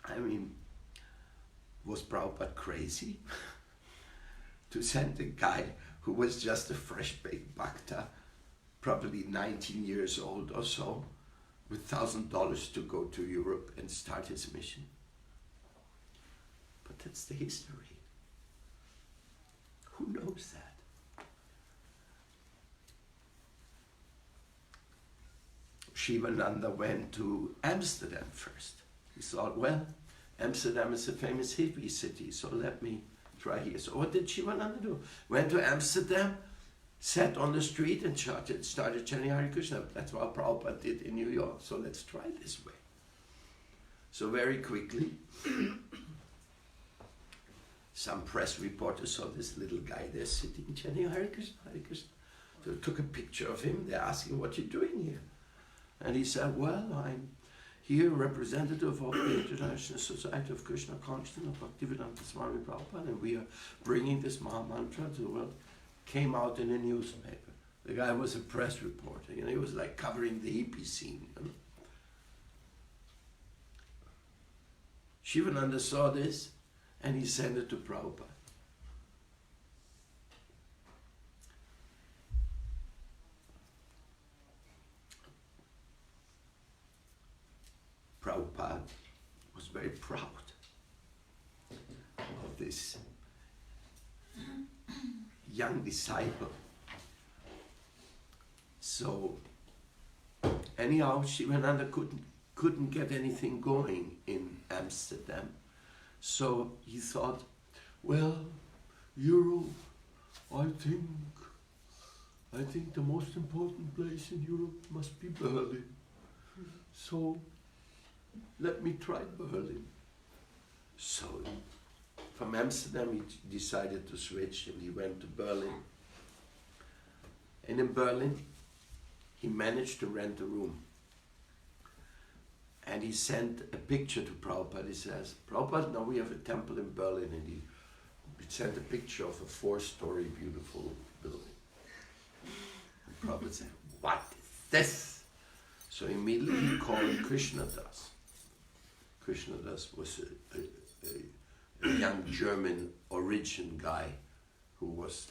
I mean, was Prabhupada crazy to send a guy who was just a fresh-baked bhakta, probably 19 years old or so, with $1,000 to go to Europe and start his mission? But that's the history. Who knows that? Shivananda went to Amsterdam first. He thought, well, Amsterdam is a famous hippie city, so let me try here. So what did Shivananda do? Went to Amsterdam, sat on the street and started chanting Hare Krishna. That's what Prabhupada did in New York, so let's try this way. So very quickly, some press reporters saw this little guy there sitting chanting Hare Krishna, Hare Krishna. So they took a picture of him. They're asking, what are you doing here? And he said, well, I'm here, representative of the International Society of Krishna Consciousness of Bhaktivedanta Swami Prabhupada, and we are bringing this Maha Mantra to the world. Came out in a newspaper. The guy was a press reporter, he was like covering the hippie scene. Shivananda saw this and he sent it to Prabhupada. Prabhupada was very proud of this young disciple. So anyhow, Shivananda couldn't get anything going in Amsterdam. So he thought, well, Europe, I think the most important place in Europe must be Berlin. So let me try Berlin. So from Amsterdam he decided to switch and he went to Berlin. And in Berlin he managed to rent a room. And he sent a picture to Prabhupada. He says, Prabhupada, now we have a temple in Berlin. And he sent a picture of a 4-story beautiful building. And Prabhupada said, what is this? So immediately he called Krishnadas. Krishnadas was a young German origin guy who was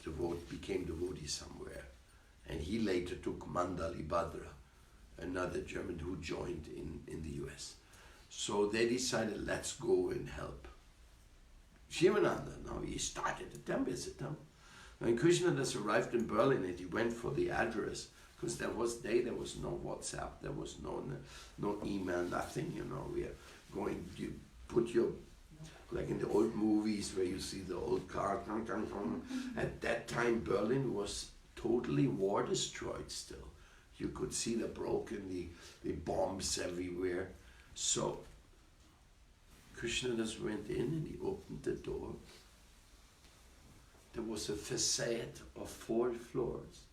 became devotee somewhere. And he later took Mandali Bhadra, another German who joined in the US. So they decided, let's go and help Shivananda. Now he started the temple. When Krishnadas arrived in Berlin and he went for the address, because there was no WhatsApp, there was no email, nothing, we are going, you put your, like in the old movies where you see the old car, at that time Berlin was totally war destroyed still. You could see the broken, the bombs everywhere. So Krishna just went in and he opened the door. There was a facade of 4 floors,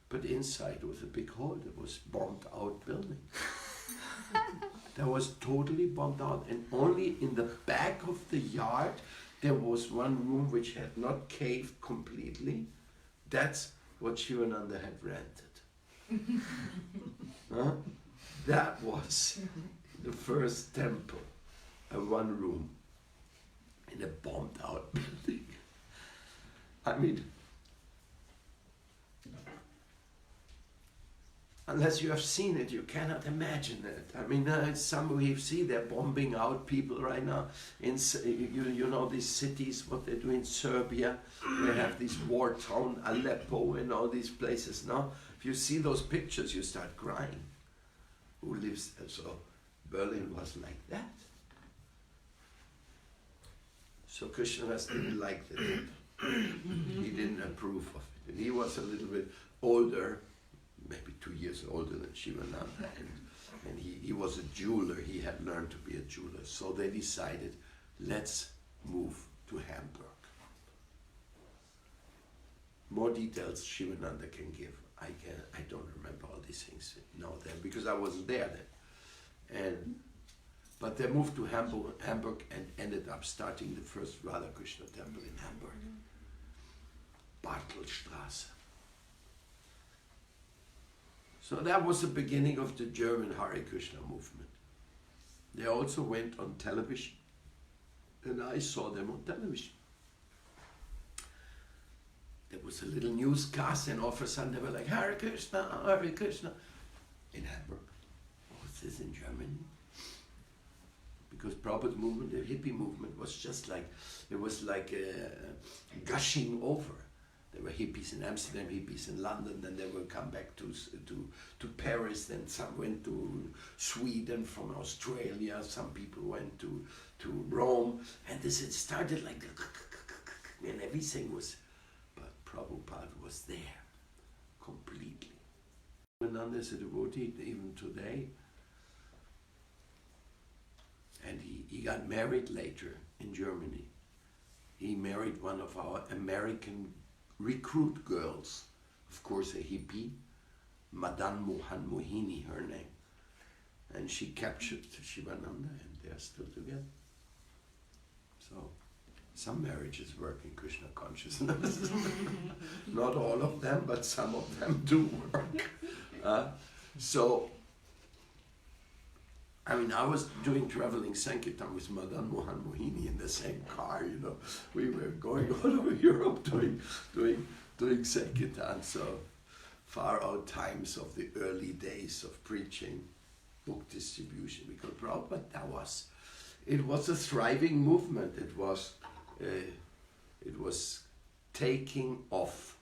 but inside was a big hole. There was bombed out building. That was totally bombed out, and only in the back of the yard there was one room which had not caved completely. That's what Shivananda had rented. Huh? That was the first temple, a one room in a bombed out building. I mean, unless you have seen it, you cannot imagine it. I mean, some we see they're bombing out people right now. You know these cities, what they do in Serbia. They have these war town, Aleppo, and all these places. Now, if you see those pictures, you start crying. Who lives there? So Berlin was like that. So Krishna didn't like it. He didn't approve of it. And he was a little bit older, maybe 2 years older than Shivananda, and he was a jeweler. He had learned to be a jeweler. So they decided, let's move to Hamburg. More details Shivananda can give. I don't remember all these things now there because I wasn't there then. But they moved to Hamburg and ended up starting the first Radha Krishna temple in Hamburg. Bartelstraße. So that was the beginning of the German Hare Krishna movement. They also went on television, and I saw them on television. There was a little newscast, and all of a sudden they were like, Hare Krishna, Hare Krishna, in Hamburg. What's this in Germany? Because Prabhupada movement, the hippie movement, was just like, it was like gushing over. There were hippies in Amsterdam, hippies in London, then they will come back to Paris, then some went to Sweden from Australia, some people went to Rome, and this it started like, and everything was, but Prabhupada was there, completely. Nanda is a devotee even today, and he got married later in Germany. He married one of our American recruit girls, of course a hippie, Madan Mohan Mohini, her name. And she captured Shivananda, and they're still together. So, some marriages work in Krishna consciousness. Not all of them, but some of them do work. So, I mean, I was doing traveling Sankirtan with Madan Mohan Mohini in the same car, you know. We were going all over Europe doing Sankirtan, so far out times of the early days of preaching, book distribution, because Prabhupada, it was a thriving movement. It was taking off.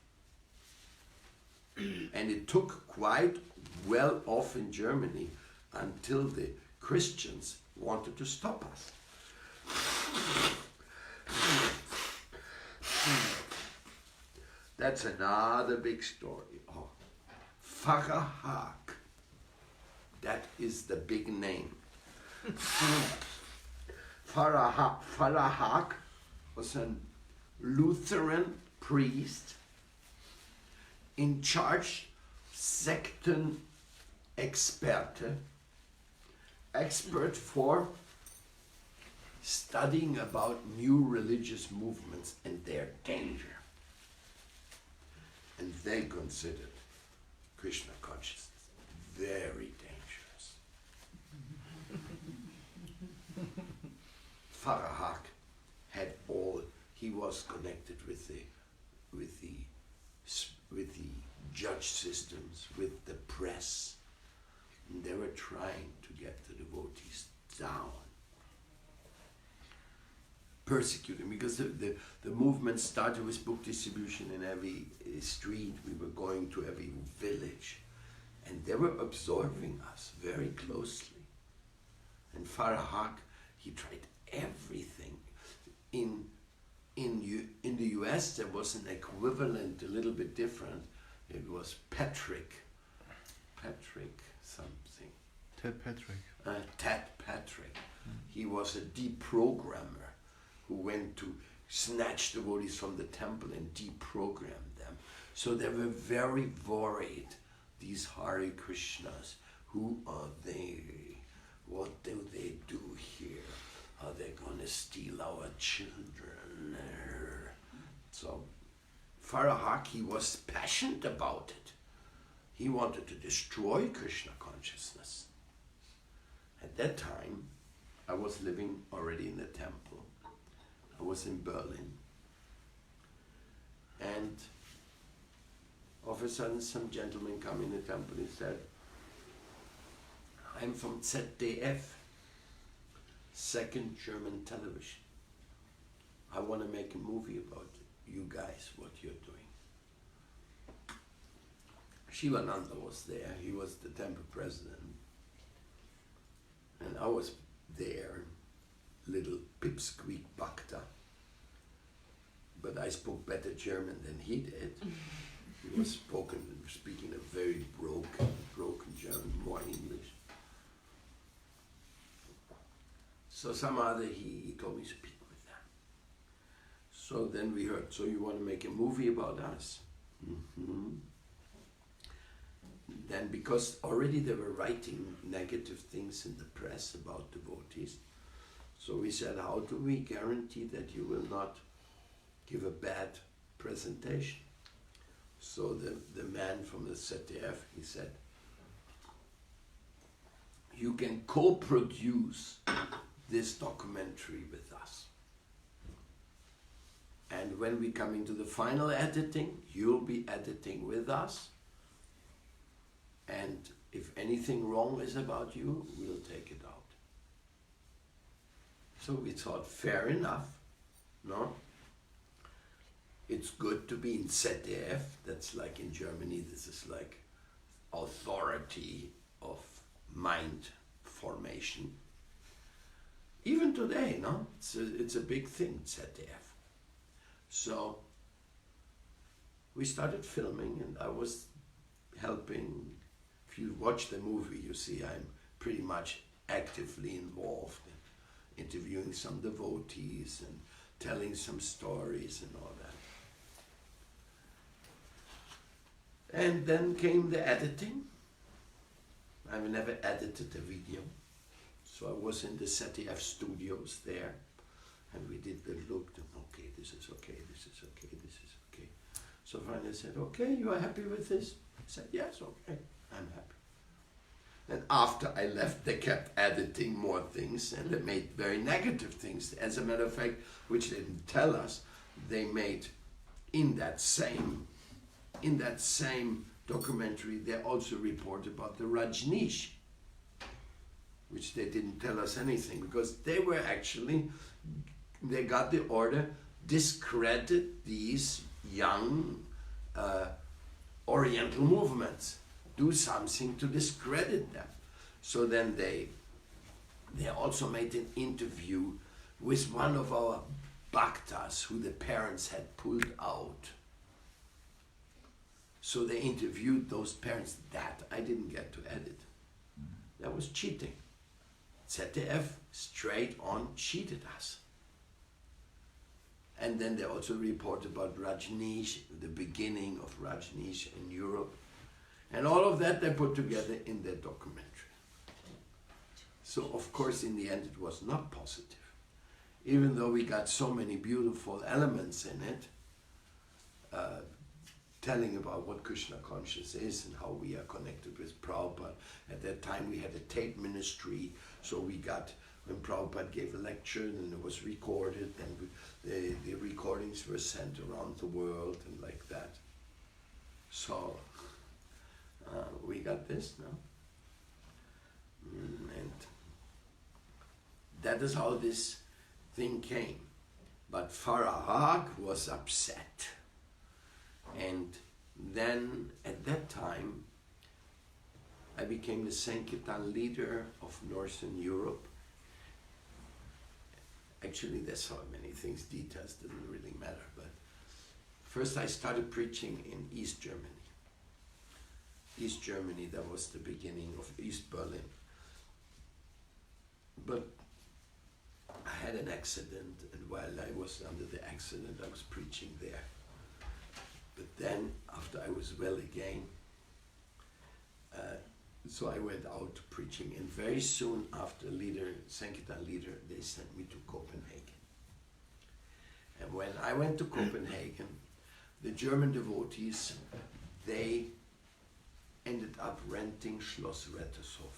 And it took quite well off in Germany until the Christians wanted to stop us. That's another big story. Oh, Pfarrer Haag. That is the big name. Pfarrer Haag was a Lutheran priest in charge, Sektenexperte, expert for studying about new religious movements and their danger. And they considered Krishna consciousness very dangerous. Pfarrer Haag had he was connected with the judge systems, with the press. And they were trying to get the devotees down, persecuting, because the movement started with book distribution in every street. We were going to every village, and they were observing us very closely. And Pfarrer Haag, he tried everything. In the US, there was an equivalent, a little bit different. It was Patrick Patrick something. Ted Patrick. Ted Patrick. He was a deprogrammer who went to snatch devotees from the temple and deprogram them. So they were very worried, these Hare Krishnas. Who are they? What do they do here? Are they going to steal our children? So Farahaki was passionate about it. He wanted to destroy Krishna consciousness. At that time, I was living already in the temple. I was in Berlin. And all of a sudden, some gentleman come in the temple and said, I'm from ZDF, Second German Television. I want to make a movie about you guys, what you're doing. Shivananda was there, he was the temple president. And I was there, little pipsqueak bhakta. But I spoke better German than he did. He was speaking a very broken German, more English. So some other, he told me to speak with them. So then we heard, so you want to make a movie about us? Mm-hmm. Then because already they were writing negative things in the press about devotees, so we said, how do we guarantee that you will not give a bad presentation? So the man from the ZDF, he said, you can co-produce this documentary with us. And when we come into the final editing, you'll be editing with us. And if anything wrong is about you, we'll take it out. So we thought, fair enough, no? It's good to be in ZDF, that's like in Germany, this is like authority of mind formation. Even today, no? It's a big thing, ZDF. So we started filming and I was helping. If you watch the movie, you see I'm pretty much actively involved in interviewing some devotees and telling some stories and all that. And then came the editing. I've never edited a video. So I was in the ZDF studios there and we did the look, okay, this is okay, this is okay, this is okay. So finally I said, okay, you are happy with this? I said, yes, okay, I'm happy. And after I left, they kept editing more things and they made very negative things. As a matter of fact, which they didn't tell us, they made in that same documentary, they also report about the Rajneesh, which they didn't tell us anything because they were actually, they got the order, discredit these young Oriental movements. Do something to discredit them. So then they also made an interview with one of our bhaktas who the parents had pulled out. So they interviewed those parents. That I didn't get to edit. That was cheating. ZDF straight on cheated us. And then they also report about Rajneesh, the beginning of Rajneesh in Europe. And all of that they put together in their documentary. So of course in the end it was not positive. Even though we got so many beautiful elements in it, telling about what Krishna consciousness is and how we are connected with Prabhupada. At that time we had a tape ministry, so we got, when Prabhupada gave a lecture and it was recorded, and the recordings were sent around the world and like that. So we got this now. And that is how this thing came. But Farahak was upset. And then at that time, I became the Sankirtan leader of Northern Europe. Actually, there's so many things, details didn't really matter. But first I started preaching in East Germany. East Germany. That was the beginning of East Berlin. But I had an accident, and while I was under the accident, I was preaching there. But then, after I was well again, so I went out preaching, and very soon after Sankirtan leader, they sent me to Copenhagen. And when I went to Copenhagen, the German devotees, they ended up renting Schloss Rettershof.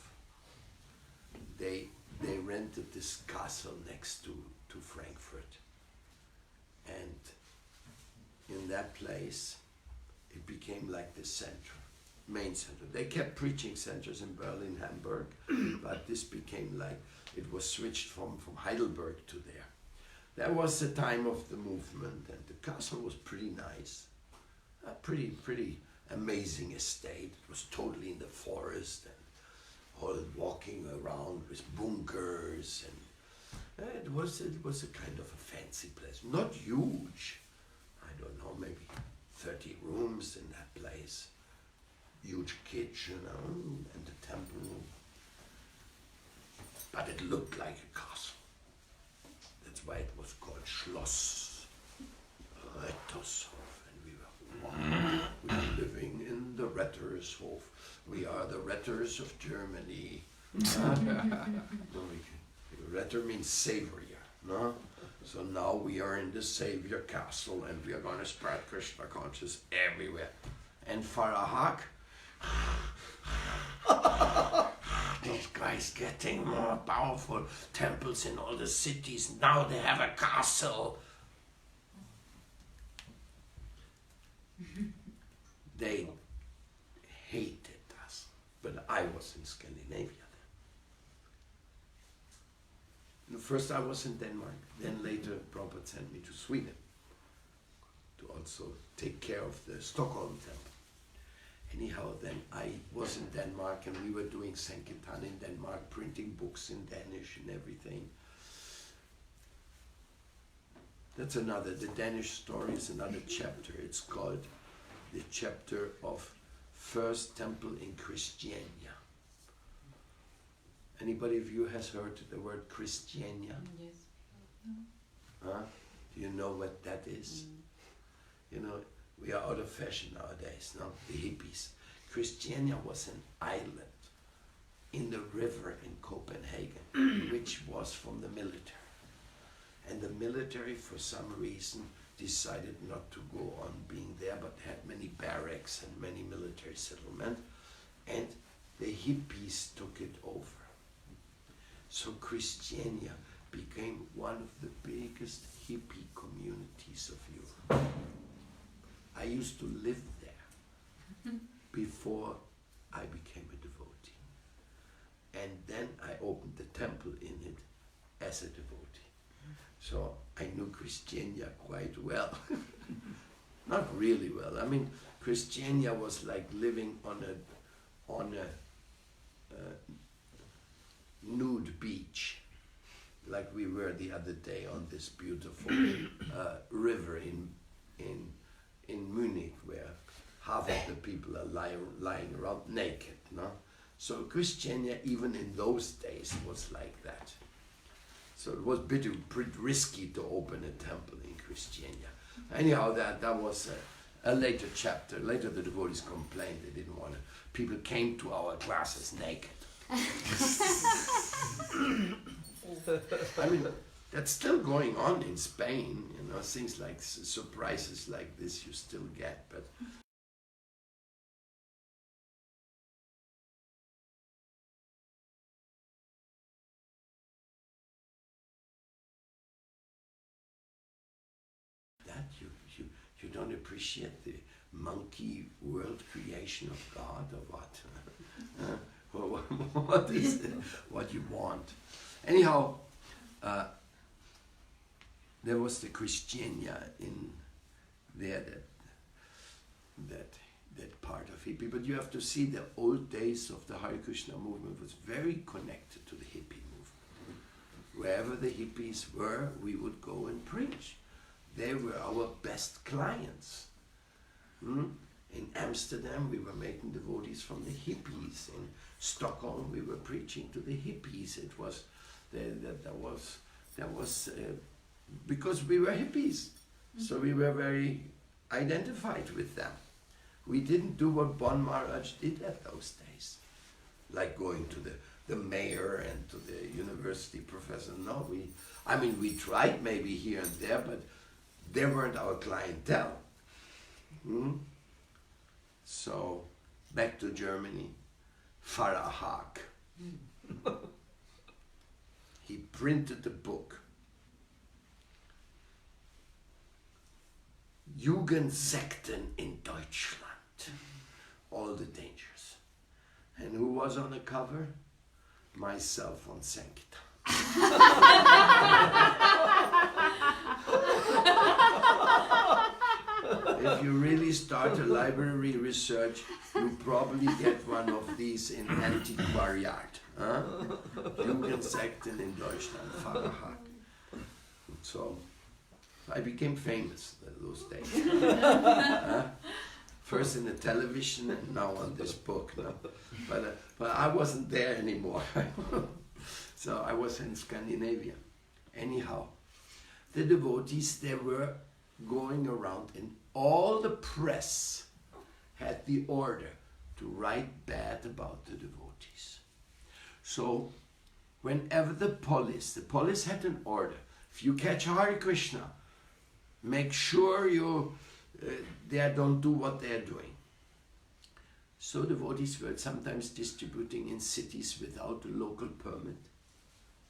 They rented this castle next to Frankfurt. And in that place, it became like the center, main center. They kept preaching centers in Berlin, Hamburg, but this became like, it was switched from Heidelberg to there. That was the time of the movement, and the castle was pretty nice. A pretty amazing estate. It was totally in the forest, and all walking around with bunkers, and it was a kind of a fancy place. Not huge. I don't know, maybe 30 rooms in that place. Huge kitchen and the temple room. But it looked like a castle. That's why it was called Schloss Rettershof. And we were living in the Rettershof. We are the Retters of Germany. Retter means savior, no? So now we are in the Savior Castle, and we are going to spread Krishna consciousness everywhere. And Farahak, these guys getting more powerful, temples in all the cities, now they have a castle. They hated us, but I was in Scandinavia then. First I was in Denmark, then later Prabhupada sent me to Sweden to also take care of the Stockholm temple. Anyhow, then I was in Denmark, and we were doing Sankirtan in Denmark, printing books in Danish and everything. That's the Danish story is another chapter. It's called the chapter of First Temple in Christiania. Anybody of you has heard the word Christiania? Yes. Huh? Do you know what that is? You know, we are out of fashion nowadays, no? The hippies. Christiania was an island in the river in Copenhagen, which was from the military. And the military, for some reason, decided not to go on being there, but had many barracks and many military settlement, and the hippies took it over. So Christiania became one of the biggest hippie communities of Europe. I used to live there before I became a devotee. And then I opened the temple in it as a devotee. So I knew Christiania quite well. Not really well. I mean, Christiania was like living on a nude beach, like we were the other day on this beautiful river in Munich, where half of the people are lying around naked. No? So Christiania, even in those days, was like that. So it was pretty risky to open a temple in Christiania. Anyhow, that was a later chapter. Later the devotees complained they didn't want it. People came to our classes naked. I mean, that's still going on in Spain. You know, things like surprises like this you still get, but that you don't appreciate the monkey world creation of God, or what? What is it? What you want? Anyhow, there was the Christiania in there, that part of hippie. But you have to see the old days of the Hare Krishna movement was very connected to the hippie movement. Wherever the hippies were, we would go and preach. They were our best clients. In Amsterdam, we were making devotees from the hippies. In Stockholm, we were preaching to the hippies. It was because we were hippies, so we were very identified with them. We didn't do what Bon Maharaj did at those days, like going to the mayor and to the university professor. No, we tried maybe here and there, but they weren't our clientele. So, back to Germany, Pfarrer Haag. He printed the book, Jugendsekten in Deutschland, all the dangers. And who was on the cover? Myself on Sankirtan. If you really start a library research, you probably get one of these in Antiquariat. Jugendsekten in Deutschland, Pfarrer Haag. So, I became famous those days. First in the television and now on this book. No? But I wasn't there anymore. So I was in Scandinavia. Anyhow, the devotees, they were going around and all the press had the order to write bad about the devotees. So whenever the police had an order, if you catch Hare Krishna, make sure they don't do what they're doing. So devotees were sometimes distributing in cities without a local permit.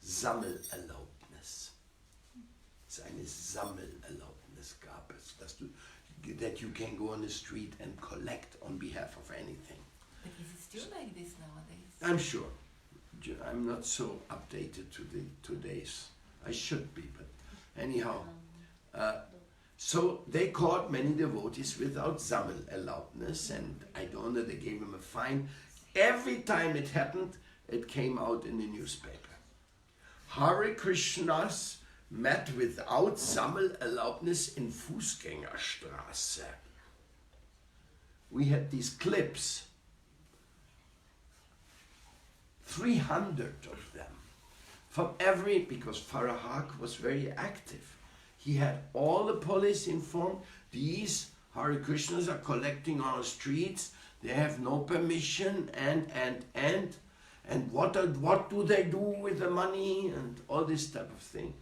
Sammelerlaubnis. Es eine Sammelerlaubnis gab es, that you can go on the street and collect on behalf of anything. But is it still like this nowadays? I'm sure. I'm not so updated to today's. I should be, but anyhow. So they caught many devotees without Sammelerlaubnis, and I don't know, they gave him a fine. Every time it happened, it came out in the newspaper. Hare Krishnas met without Sammelerlaubnis in Fußgängerstraße. We had these clips, 300 of them, from because Pfarrer Haag was very active. He had all the police informed. These Hare Krishnas are collecting on the streets. They have no permission, and what do they do with the money and all this type of thing.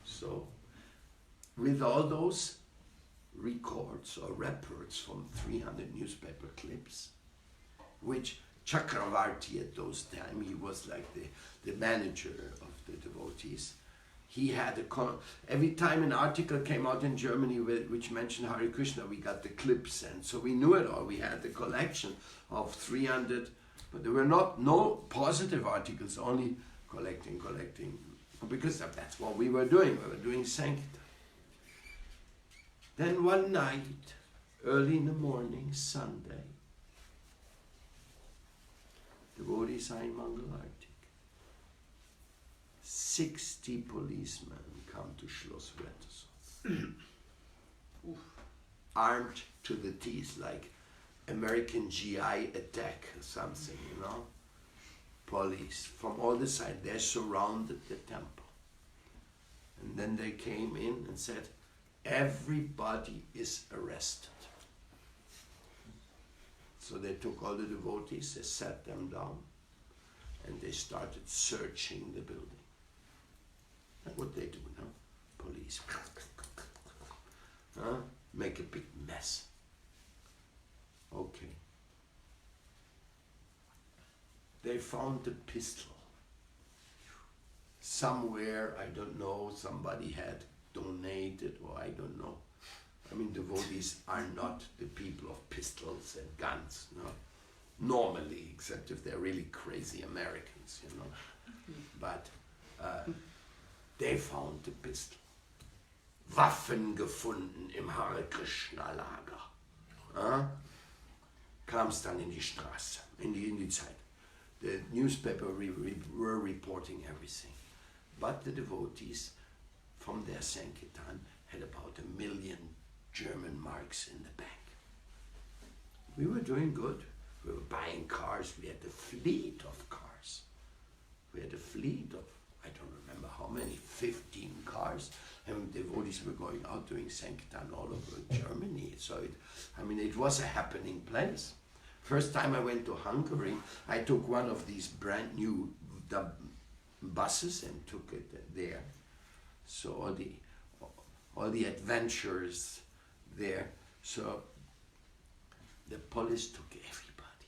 So, with all those records or reports from 300 newspaper clips, which Chakravarti at those time, he was like the manager of the devotees. He had every time an article came out in Germany which mentioned Hare Krishna, we got the clips, and so we knew it all. We had the collection of 300, but there were no positive articles, only collecting, because that's what we were doing. We were doing Sankirtan. Then one night, early in the morning, Sunday, devotees are in Mangalartik. 60 policemen come to Schloss Wetterson, armed to the teeth, like American GI attack or something, you know. Police from all the sides, they surrounded the temple. And then they came in and said, everybody is arrested. So they took all the devotees, they sat them down, and they started searching the building. That's what they do now. Police. Make a big mess. Okay. They found the pistol. Somewhere, I don't know, somebody had donated, or I don't know. I mean, devotees are not the people of pistols and guns, no? Normally, except if they're really crazy Americans, you know. But they found the pistol. Waffen gefunden im Hare Krishna Lager. Kam es dann in die Straße, in die Zeit. The newspaper were reporting everything. But the devotees from their Sankirtan had about 1 million German marks in the bank. We were doing good. We were buying cars. We had a fleet of cars. We had a fleet of, I don't remember how many, 15 cars. And devotees were going out doing Sankirtan all over Germany. So it was a happening place. First time I went to Hungary, I took one of these brand new buses and took it there. So all the adventures there. So the police took everybody,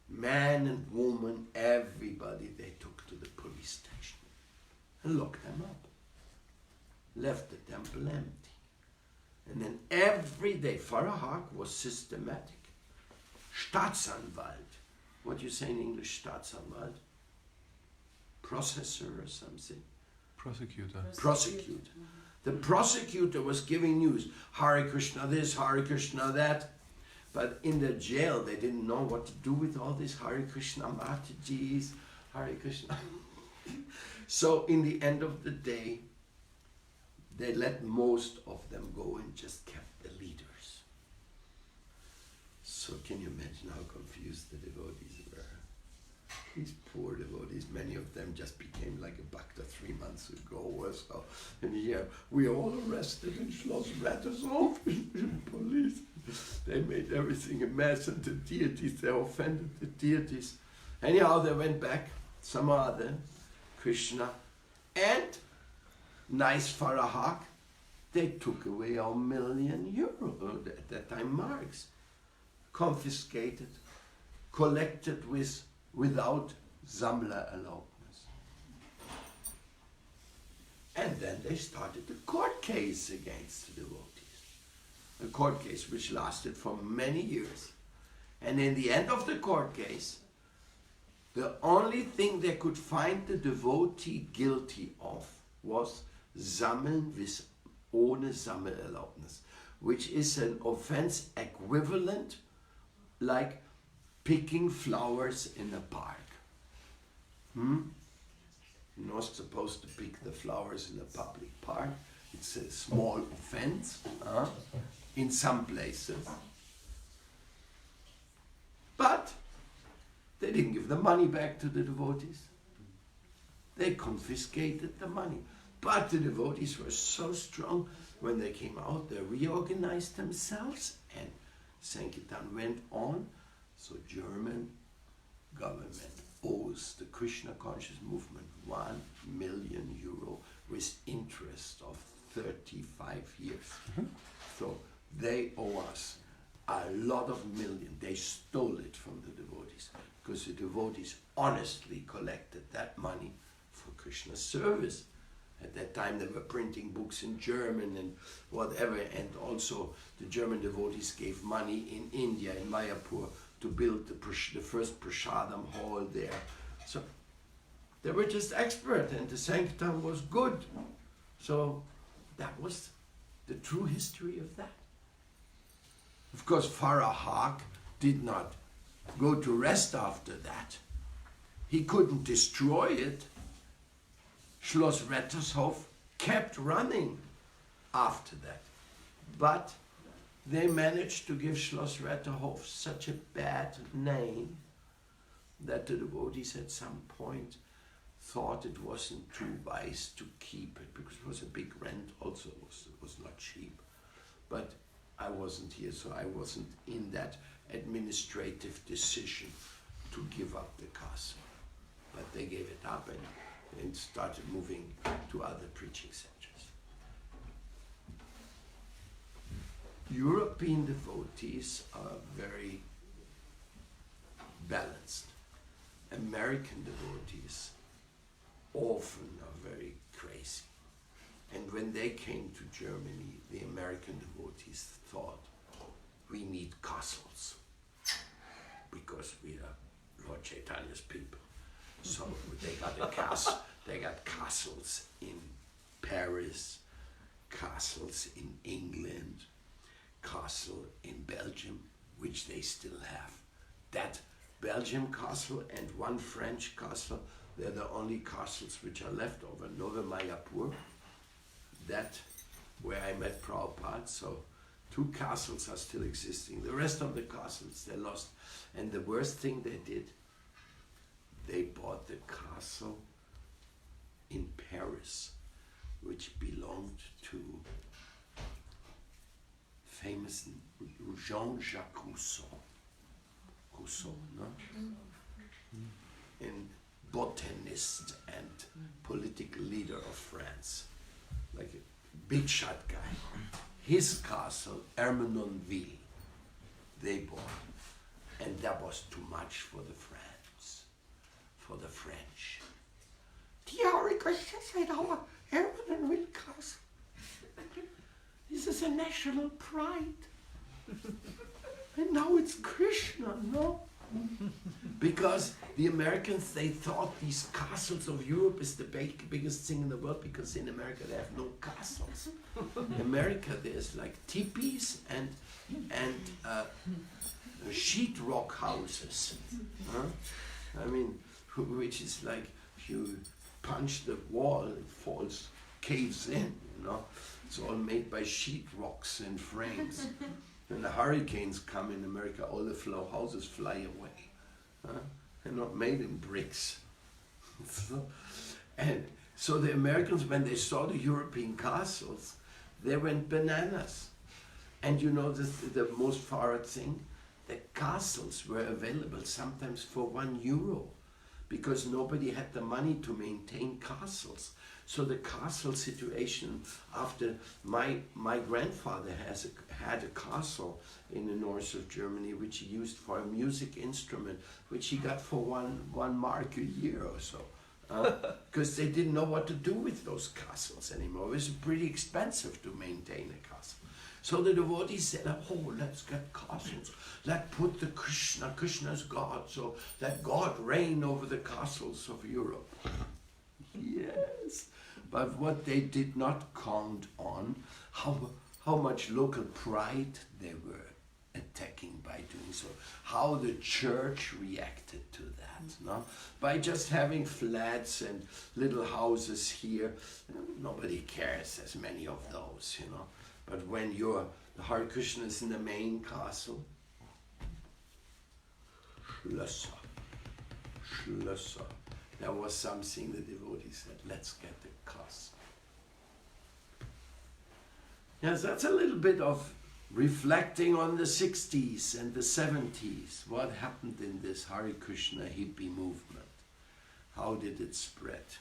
man and woman, everybody. They took to the police station and locked them up. Left the temple empty. And then every day, Farahak was systematic. Staatsanwalt. What do you say in English, Staatsanwalt? Processor or something? Prosecutor. Prosecutor. The prosecutor was giving news. Hare Krishna this, Hare Krishna that. But in the jail, they didn't know what to do with all this Hare Krishna Matajis, Hare Krishna. So in the end of the day, they let most of them go and just kept the leaders. So can you imagine how confused the devotees were? These poor devotees, many of them just became like a bhakta 3 months ago or so. And here, we are all arrested in Schloss Rattershof, police. They made everything a mess, and the deities, they offended the deities. Anyhow, they went back, some other, Krishna, and nice Farahak, they took away our €1 million, at that time marks, confiscated, collected without Sammler allowance. And then they started a court case against the devotees. A court case which lasted for many years. And in the end of the court case, the only thing they could find the devotee guilty of was Sammeln ohne Sammelerlaubnis, which is an offense equivalent like picking flowers in a park. You're not supposed to pick the flowers in a public park. It's a small offense in some places. But they didn't give the money back to the devotees. They confiscated the money. But the devotees were so strong, when they came out, they reorganized themselves and Sankirtan went on. So German government owes the Krishna conscious movement €1 million with interest of 35 years. So they owe us a lot of million. They stole it from the devotees because the devotees honestly collected that money for Krishna's service. At that time they were printing books in German and whatever, and also the German devotees gave money in India, in Mayapur, to build the first Prasadam hall there. So they were just expert and the Sankirtan was good. So that was the true history of that. Of course, Farahak did not go to rest after that. He couldn't destroy it. Schloss Rattershof kept running after that. But they managed to give Schloss Rattershof such a bad name that the devotees at some point thought it wasn't too wise to keep it, because it was a big rent also, it was not cheap. But I wasn't here, so I wasn't in that administrative decision to give up the castle. But they gave it up and started moving to other preaching centers. European devotees are very balanced. American devotees often are very crazy. And when they came to Germany, the American devotees thought, we need castles, because we are Lord Chaitanya's people. So they got a castle. They got castles in Paris, castles in England, castle in Belgium, which they still have. That Belgium castle and one French castle, they're the only castles which are left over. Nova Mayapur, that where I met Prabhupada. So 2 castles are still existing. The rest of the castles they lost. And the worst thing they did, they bought the castle in Paris, which belonged to famous Jean-Jacques Rousseau. Rousseau, no? And botanist and political leader of France, like a big shot guy. His castle, Ermenonville, they bought, and that was too much for the French. The Hare Krishna said our Ermenonville castle. This is a national pride. And now it's Krishna, no? Because the Americans, they thought these castles of Europe is the biggest thing in the world, because in America they have no castles. In America there's like teepees and sheetrock houses. Huh? I mean, which is like if you punch the wall, it falls, caves in, you know. It's all made by sheetrocks and frames. When the hurricanes come in America, all the houses fly away. Huh? They're not made in bricks. And so the Americans, when they saw the European castles, they went bananas. And you know the most forward thing? The castles were available sometimes for €1, because nobody had the money to maintain castles. So the castle situation, after my grandfather had a castle in the north of Germany, which he used for a music instrument, which he got for one mark a year or so, because they didn't know what to do with those castles anymore. It was pretty expensive to maintain a castle. So the devotees said, oh, let's get castles. Let's put the Krishna's God, so let God reign over the castles of Europe. Yes. But what they did not count on, how much local pride they were attacking by doing so. How the church reacted to that, no? By just having flats and little houses here, nobody cares, there's many of those, you know. But when the Hare Krishna is in the main castle, Schlösser. There was something the devotees said, let's get the castle. Yes, that's a little bit of reflecting on the 60s and the 70s. What happened in this Hare Krishna hippie movement? How did it spread?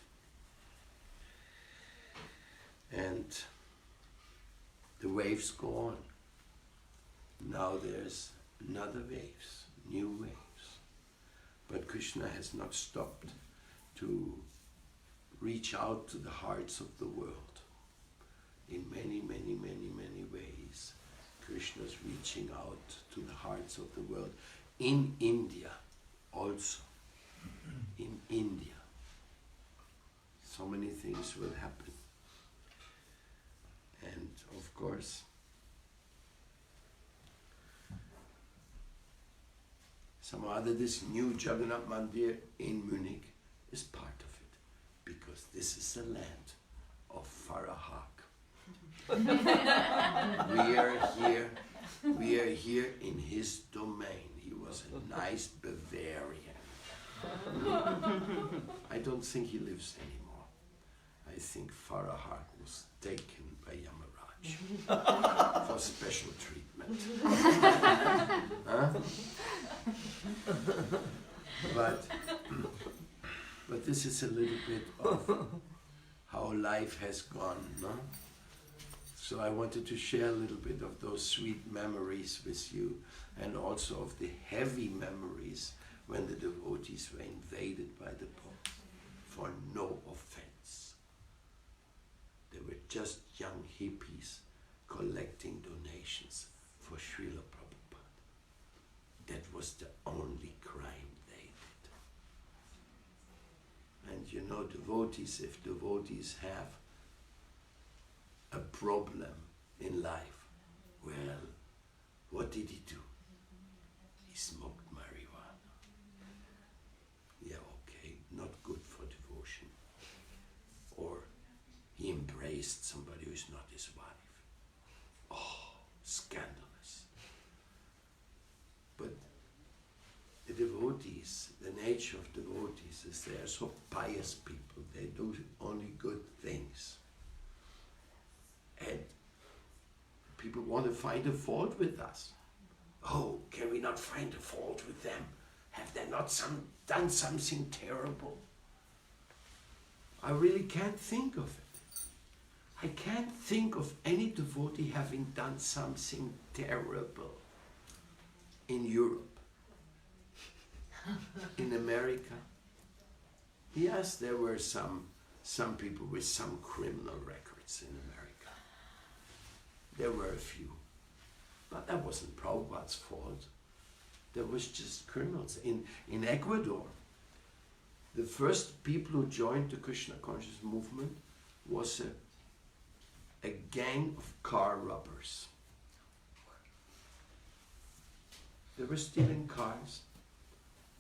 And the waves go on. Now there's another waves, new waves. But Krishna has not stopped to reach out to the hearts of the world. In many, many, many, many ways, Krishna's reaching out to the hearts of the world. In India also. In India. So many things will happen. And of course, this new Jagannath Mandir in Munich is part of it, because this is the land of Farahak. We are here in his domain. He was a nice Bavarian. I don't think he lives anymore. I think Farahak was taken by Yamaraj for special treatment. Huh? But this is a little bit of how life has gone, no? So I wanted to share a little bit of those sweet memories with you, and also of the heavy memories when the devotees were invaded by the Pope, for no offense. They were just young hippies collecting donations for Srila Prabhupada. That was the only crime they did. And you know, devotees, if devotees have a problem in life, well, what did he do? He smoked marijuana. Yeah, okay, not good for devotion. Or he embraced somebody who is not his wife. Oh, scandalous. But the devotees, the nature of devotees is they are so pious people. They do only good things. And people want to find a fault with us. Oh, can we not find a fault with them? Have they not done something terrible? I really can't think of it. I can't think of any devotee having done something terrible in Europe. In America, yes, there were some people with some criminal records in America. There were a few. But that wasn't Prabhupada's fault. There was just criminals. In Ecuador, the first people who joined the Krishna conscious movement was a gang of car robbers. They were stealing cars,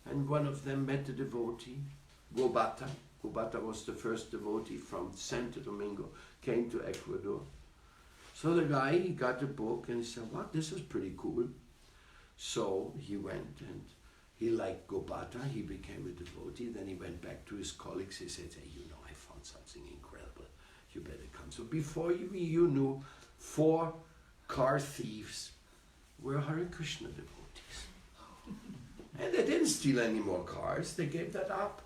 and one of them met a devotee, Gobata. Gobata was the first devotee from Santo Domingo, came to Ecuador. So the guy, he got a book and he said, "What? This is pretty cool." So he went and he liked Gobata, he became a devotee, then he went back to his colleagues, he said, "Hey, you know, I found something incredible, you better come." So before you knew, 4 car thieves were Hare Krishna devotees. And they didn't steal any more cars, they gave that up.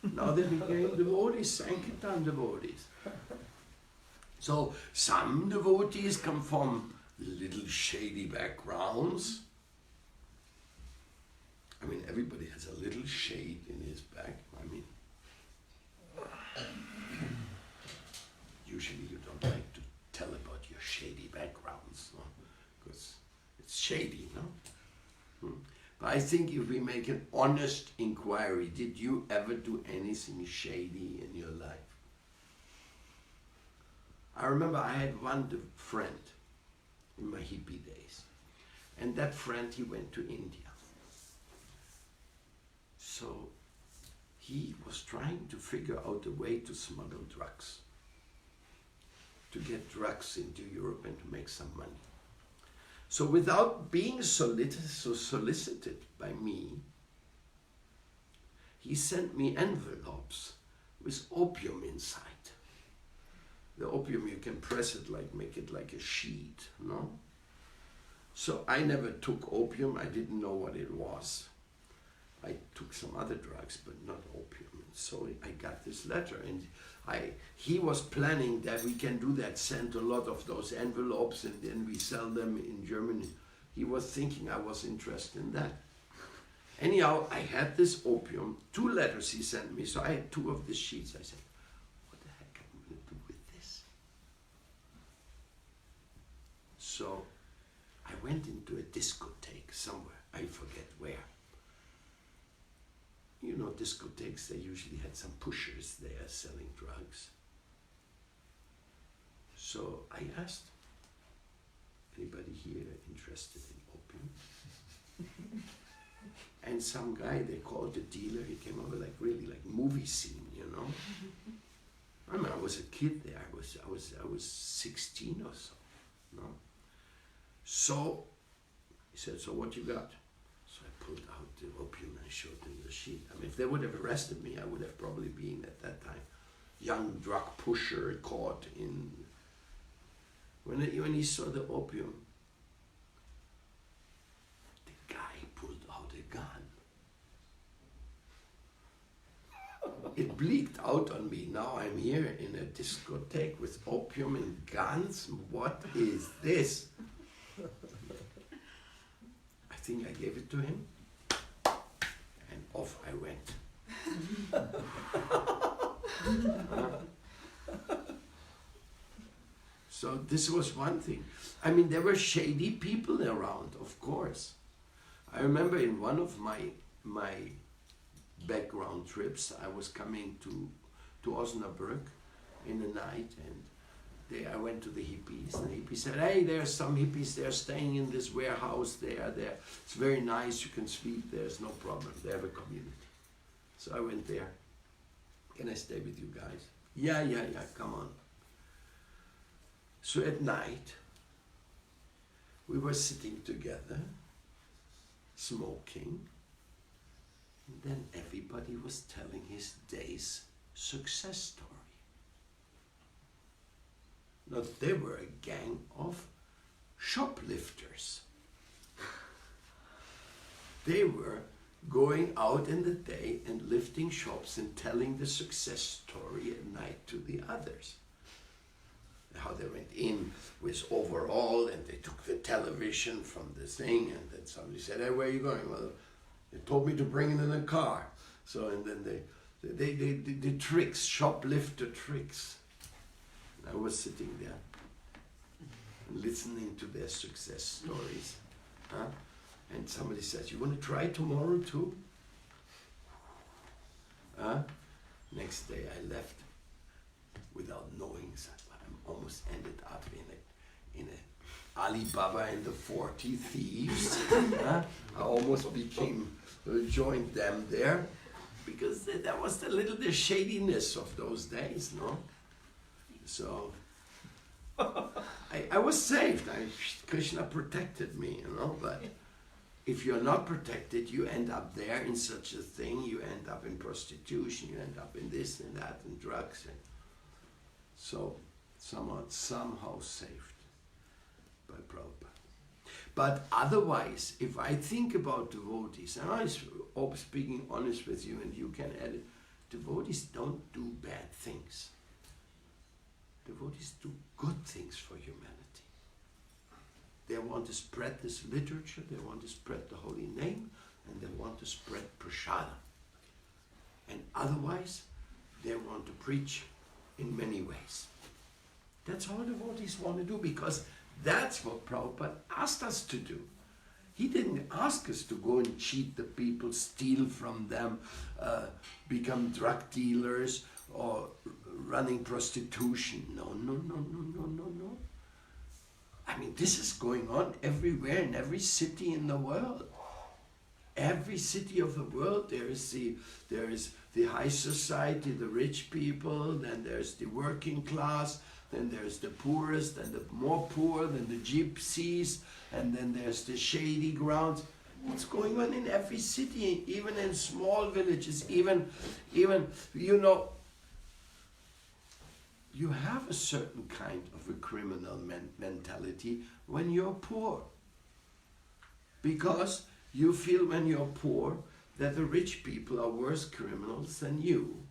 Now they became devotees, Sankirtan devotees. So some devotees come from little shady backgrounds. I mean, everybody has a little shade in his back. I mean, usually you don't like to tell about your shady backgrounds, no? Because it's shady, no? But I think if we make an honest inquiry, did you ever do anything shady in your life? I remember I had one friend in my hippie days, and that friend, he went to India. So he was trying to figure out a way to smuggle drugs, to get drugs into Europe and to make some money. So without being solicited by me, he sent me envelopes with opium inside. The opium, you can press it, make it like a sheet, no? So I never took opium, I didn't know what it was. I took some other drugs, but not opium. And so I got this letter, and he was planning that we can do that, send a lot of those envelopes, and then we sell them in Germany. He was thinking I was interested in that. Anyhow, I had this opium, 2 letters he sent me, so I had 2 of the sheets. I said, what the heck am I going to do with this? So I went into a discotheque somewhere, I forget where. You know, discotheques, they usually had some pushers there selling drugs. So I asked, anybody here interested in opium? And some guy, they called the dealer, he came over really like movie scene, you know. I mean, I was a kid there, I was 16 or so, no? So he said, "So what you got?" So I pulled out the opium and showed him the sheet. I mean, if they would have arrested me, I would have probably been at that time young drug pusher caught in. When he saw the opium, the guy pulled out a gun. It bleaked out on me. Now I'm here in a discotheque with opium and guns. What is this? I think I gave it to him, and off I went. So this was one thing. I mean, there were shady people around, of course. I remember in one of my background trips, I was coming to Osnabrück in the night, and I went to the hippies, and the hippies said, "Hey, there's some hippies, they're staying in this warehouse there. It's very nice, you can sleep there, it's no problem. They have a community." So I went there. "Can I stay with you guys?" Yeah, come on. So at night, we were sitting together, smoking, and then everybody was telling his day's success story. Now, they were a gang of shoplifters. They were going out in the day and lifting shops and telling the success story at night to the others. How they went in with overall and they took the television from the thing, and then somebody said, "Hey, where are you going?" "Well, they told me to bring it in a car." So, and then they tricks, shoplifter tricks. And I was sitting there and listening to their success stories. Huh? And somebody says, "You want to try tomorrow too?" Next day I left without knowing that. I almost ended up in a Alibaba and the 40 Thieves. I almost joined them there, because that was the shadiness of those days, no? So I was saved. Krishna protected me, you know, but if you're not protected, you end up there in such a thing, you end up in prostitution, you end up in this and that and drugs. And so somehow saved by Prabhupada. But otherwise, if I think about devotees, and I'm speaking honest with you, and you can add it, devotees don't do bad things. Devotees do good things for humanity. They want to spread this literature, they want to spread the holy name, and they want to spread prasada. And otherwise, they want to preach in many ways. That's all devotees want to do, because that's what Prabhupada asked us to do. He didn't ask us to go and cheat the people, steal from them, become drug dealers, or running prostitution. No. I mean, this is going on everywhere, in every city in the world. Every city of the world, there is the high society, the rich people, then there's the working class, then there's the poorest, and the more poor, then the gypsies, and then there's the shady grounds. It's going on in every city, even in small villages, even you know, you have a certain kind of a criminal mentality when you're poor. Because you feel when you're poor that the rich people are worse criminals than you.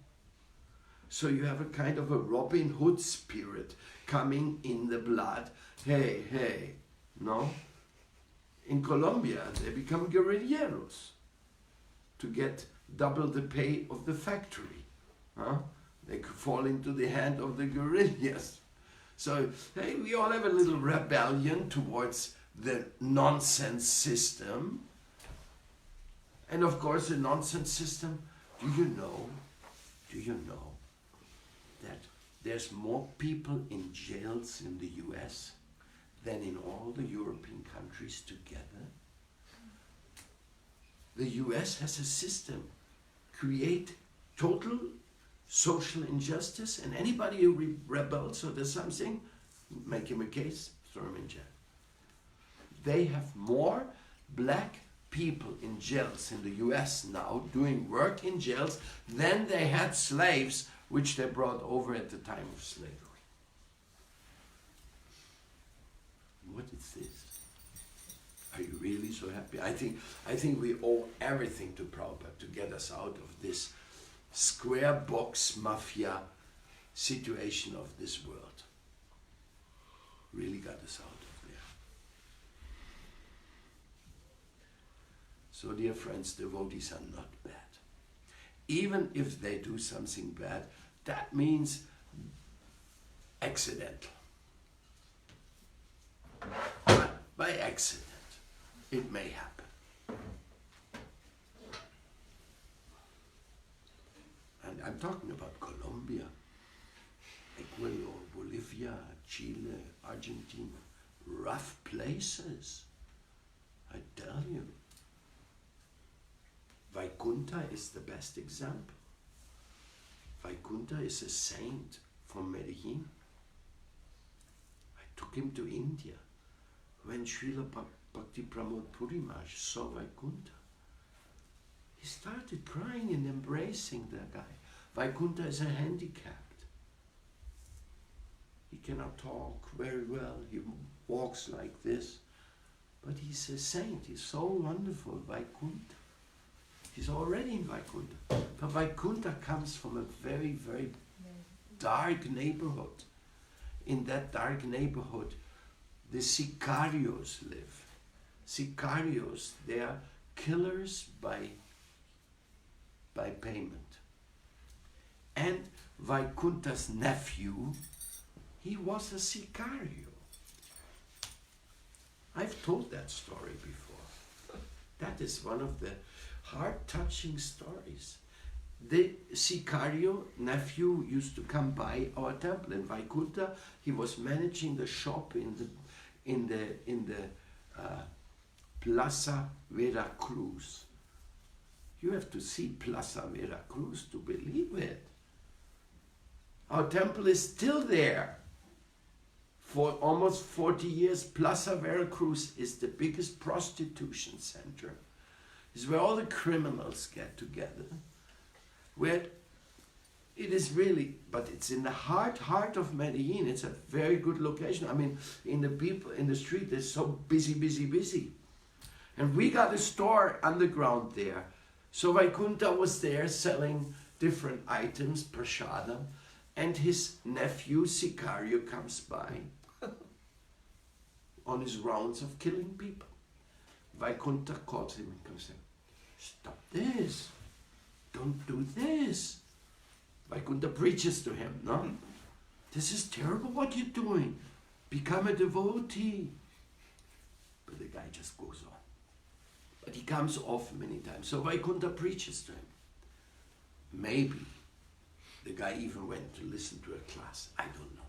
So you have a kind of a Robin Hood spirit coming in the blood. Hey, no? In Colombia, they become guerrilleros to get double the pay of the factory. Huh? They could fall into the hand of the guerrillas. So, hey, we all have a little rebellion towards the nonsense system. And of course, the nonsense system, do you know that there's more people in jails in the US than in all the European countries together? The US has a system, create total social injustice, and anybody who rebels or does something, make him a case, throw him in jail. They have more black people in jails in the US now doing work in jails than they had slaves which they brought over at the time of slavery. What is this? Are you really so happy? I think we owe everything to Prabhupada to get us out of this square box mafia situation of this world. Really got us out of there. So, dear friends, devotees are not bad. Even if they do something bad, that means accidental. By accident, it may happen. And I'm talking about Colombia, Ecuador, Bolivia, Chile, Argentina. Rough places, I tell you. Vaikuntha is the best example. Vaikuntha is a saint from Medellin. I took him to India. when Srila Bhakti Pramadvaiti Maharaj saw Vaikuntha, he started crying and embracing the guy. Vaikuntha is a handicapped. He cannot talk very well. He walks like this. But he's a saint. He's so wonderful, Vaikuntha. He's already in Vaikuntha. But Vaikuntha comes from a very, very dark neighborhood. In that dark neighborhood, the sicarios live. Sicarios, they are killers by payment. And Vaikuntha's nephew, he was a sicario. I've told that story before. That is one of the heart-touching stories. The sicario nephew used to come by our temple in Vaikuntha. He was managing the shop in the Plaza Veracruz. You have to see Plaza Veracruz to believe it. Our temple is still there. For almost 40 years, Plaza Veracruz is the biggest prostitution center. It's where all the criminals get together. Where it is really, but it's in the heart of Medellin. It's a very good location. I mean, in the street, they're so busy. And we got a store underground there. So Vaikuntha was there selling different items, prashadam, and his nephew, Sicario, comes by on his rounds of killing people. Vaikuntha calls him and comes in. Stop this. Don't do this. Vaikuntha preaches to him, no? This is terrible what you're doing. Become a devotee. But the guy just goes on. But he comes off many times. So Vaikuntha preaches to him. Maybe the guy even went to listen to a class. I don't know.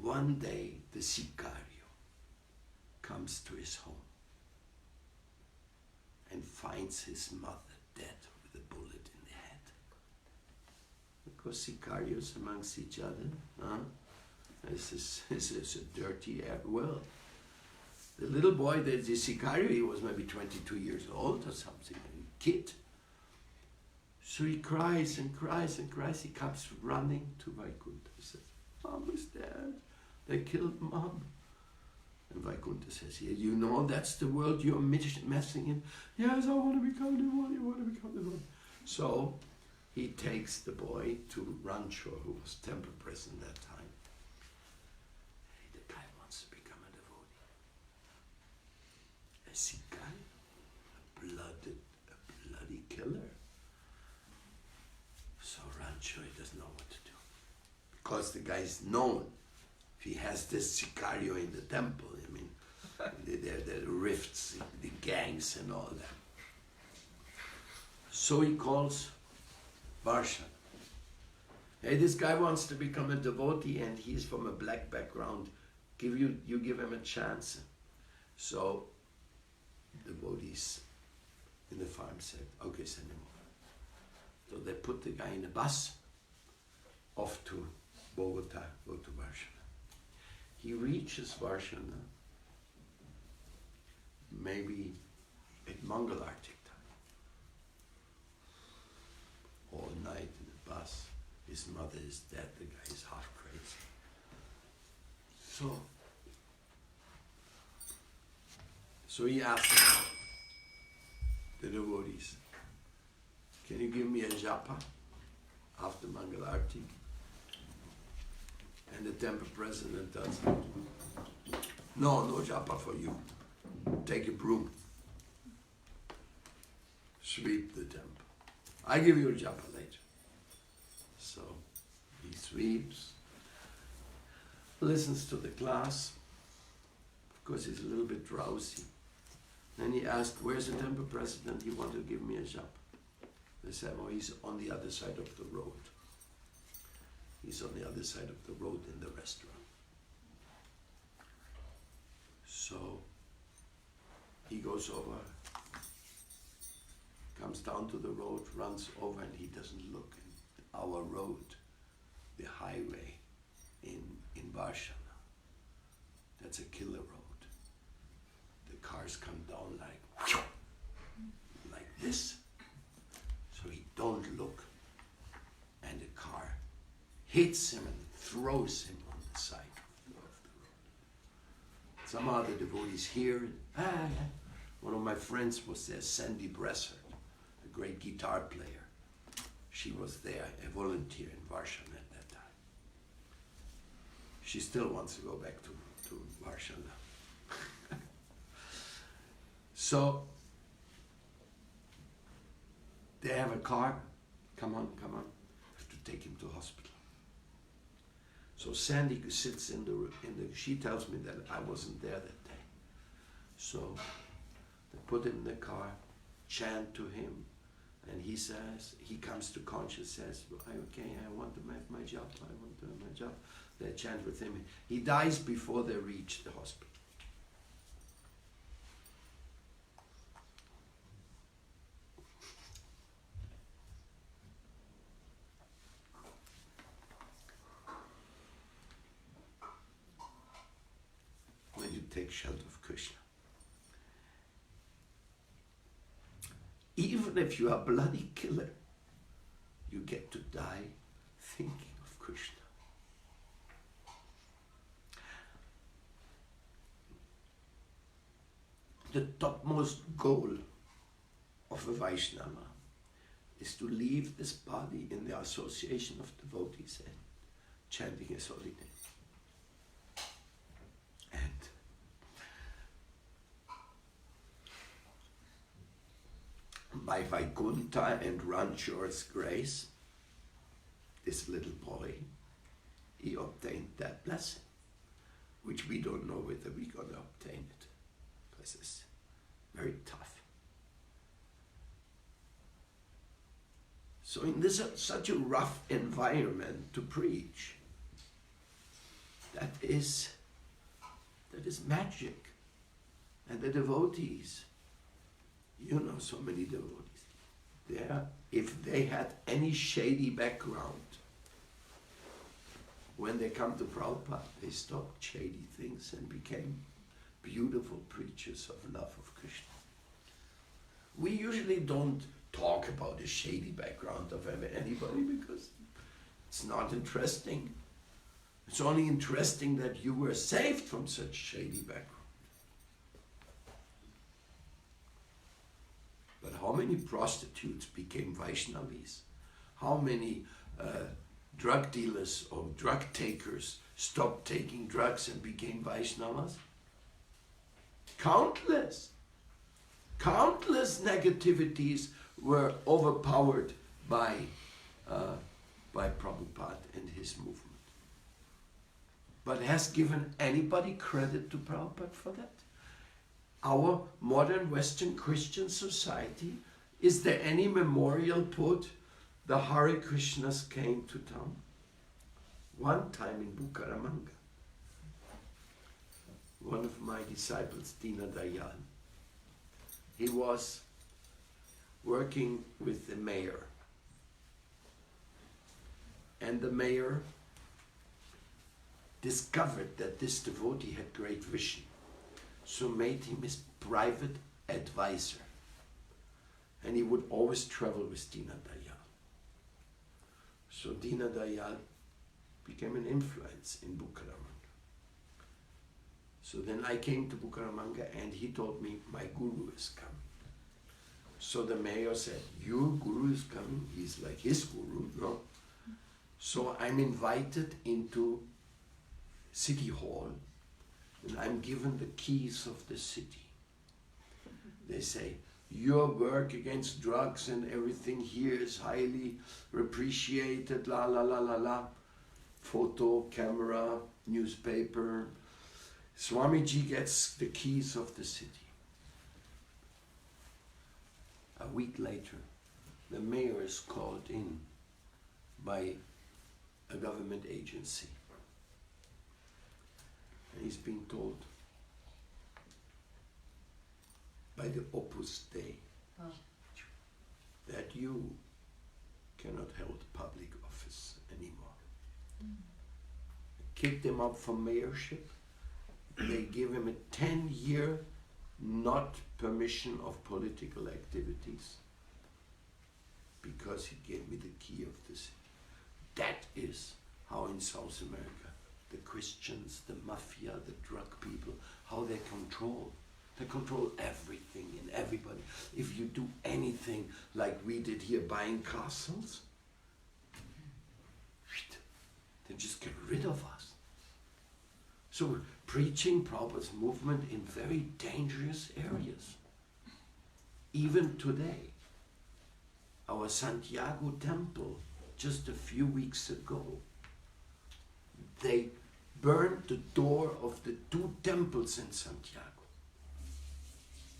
One day, the sicario comes to his home and finds his mother dead with a bullet in the head. Because sicarios amongst each other, this is a dirty world. The little boy, the sicario, he was maybe 22 years old or something, a kid. So he cries and cries and cries. He comes running to Vaikuntha. He says, Mom is dead. They killed Mom. And Vaikuntha says, yeah, you know that's the world you're messing in. Yes, I want to become devotee. So he takes the boy to Rancho, who was temple president that time. Hey, the guy wants to become a devotee. A sick guy, a bloody killer. So Rancho, he doesn't know what to do. Because the guy is known. If he has this sicario in the temple, I mean, the rifts, the gangs and all that. So he calls Varsha. Hey, this guy wants to become a devotee and he's from a black background. You give him a chance. So devotees in the farm said, okay, send him over. So they put the guy in a bus off to Bogota, go to Varsha. He reaches Varshana maybe at Mangalartik time. All night in the bus. His mother is dead. The guy is half crazy. So he asked the devotees, can you give me a japa after Mangalartik? And the temple president does it. No japa for you. Take a broom. Sweep the temple. I give you a japa later. So he sweeps, listens to the class. Of course, he's a little bit drowsy. Then he asked, where's the temple president? He wanted to give me a japa. They said, oh, he's on the other side of the road. He's on the other side of the road in the restaurant. So he goes over, comes down to the road, runs over, and he doesn't look. And our road, the highway in Varshana, That's a killer road. The cars come down like this. So he don't look. And the car hits him and throws him on the side of the road. Somehow the devotees hear it. One of my friends was there, Sandy Bresser, a great guitar player. She was there, a volunteer in Warsaw at that time. She still wants to go back to Warsaw now. So, they have a car. Come on. Have to take him to hospital. So Sandy sits in the. She tells me that I wasn't there that day. So they put him in the car, chant to him, and he says, he comes to conscious, says, okay, I want to have my job. They chant with him. He dies before they reach the hospital. When you take shelter of Krishna, even if you are a bloody killer, you get to die thinking of Krishna. The topmost goal of a Vaishnava is to leave this body in the association of devotees and chanting his holy name. And by Vaikuntha and Ranchore's grace, this little boy, he obtained that blessing, which we don't know whether we're going to obtain it, because it's very tough. So in this such a rough environment to preach, that is magic. And the devotees, you know so many devotees, if they had any shady background, when they come to Prabhupada, they stopped shady things and became beautiful preachers of love of Krishna. We usually don't talk about the shady background of anybody because it's not interesting. It's only interesting that you were saved from such shady background. But how many prostitutes became Vaishnavis? How many drug dealers or drug takers stopped taking drugs and became Vaishnavas? Countless. Countless negativities were overpowered by Prabhupada and his movement. But has given anybody credit to Prabhupada for that? Our modern Western Christian society, is there any memorial put? The Hare Krishnas came to town. One time in Bucaramanga, one of my disciples, Dina Dayal, he was working with the mayor. And the mayor discovered that this devotee had great vision, so made him his private advisor. And he would always travel with Dina Dayal. So Dina Dayal became an influence in Bucaramanga. So then I came to Bucaramanga and he told me, my guru is coming. So the mayor said, your guru is coming? He's like his guru, no? So I'm invited into City Hall and I'm given the keys of the city. They say, your work against drugs and everything here is highly appreciated, la la la la la. Photo, camera, newspaper. Swamiji gets the keys of the city. A week later, the mayor is called in by a government agency. And he's being told by the Opus Dei that you cannot hold public office anymore. Kicked him up from mayorship they give him a 10-year not permission of political activities because he gave me the key of the city. That is how in South America the Christians, the mafia, the drug people, how they control. They control everything and everybody. If you do anything like we did here, buying castles, they just get rid of us. So preaching Prabhupada's movement in very dangerous areas. Even today, our Santiago temple, just a few weeks ago, they burned the door of the 2 temples in Santiago.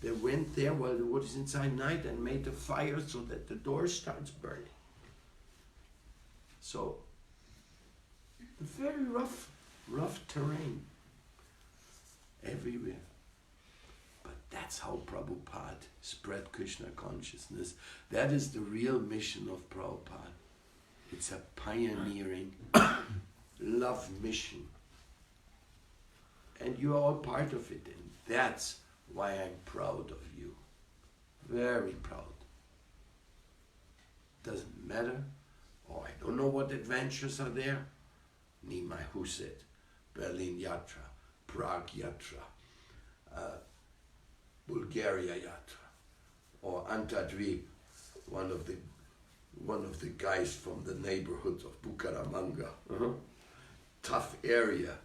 They went there while the wood is inside night and made a fire so that the door starts burning. So, very rough terrain everywhere. But that's how Prabhupada spread Krishna consciousness. That is the real mission of Prabhupada. It's a pioneering love mission. And you are all part of it. And that's why I'm proud of you. Very proud. Doesn't matter. Oh, I don't know what adventures are there. Nimai Huset, Berlin Yatra, Prague Yatra, Bulgaria Yatra, or Antadvi, one of the guys from the neighborhood of Bucaramanga. Tough area.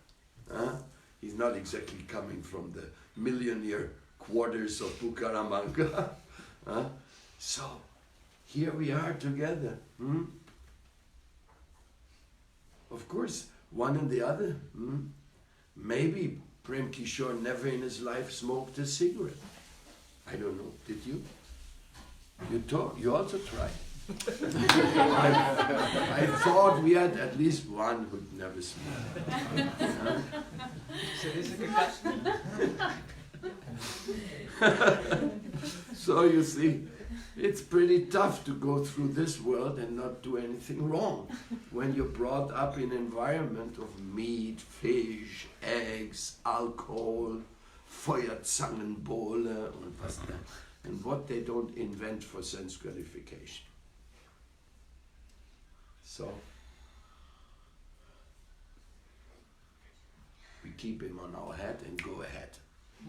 He's not exactly coming from the millionaire quarters of Bucaramanga. So, here we are together. Of course, one and the other. Maybe Prem Kishore never in his life smoked a cigarette. I don't know. Did you? You also tried. I thought we had at least one who'd never smoked. So you see, it's pretty tough to go through this world and not do anything wrong when you're brought up in an environment of meat, fish, eggs, alcohol, Feuerzangenbowle and what they don't invent for sense gratification. So, we keep him on our head and go ahead.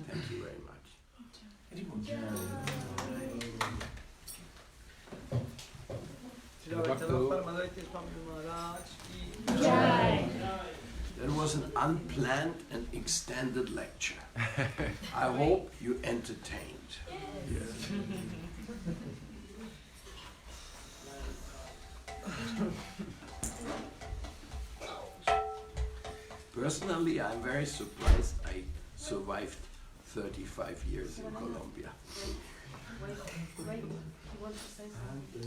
Thank you very much. Srila Paramadvaiti Maharaj ki Jai. That was an unplanned and extended lecture. I hope you entertained. Yes. Personally, I'm very surprised I survived 35 years in Colombia. Wait, you want to say something?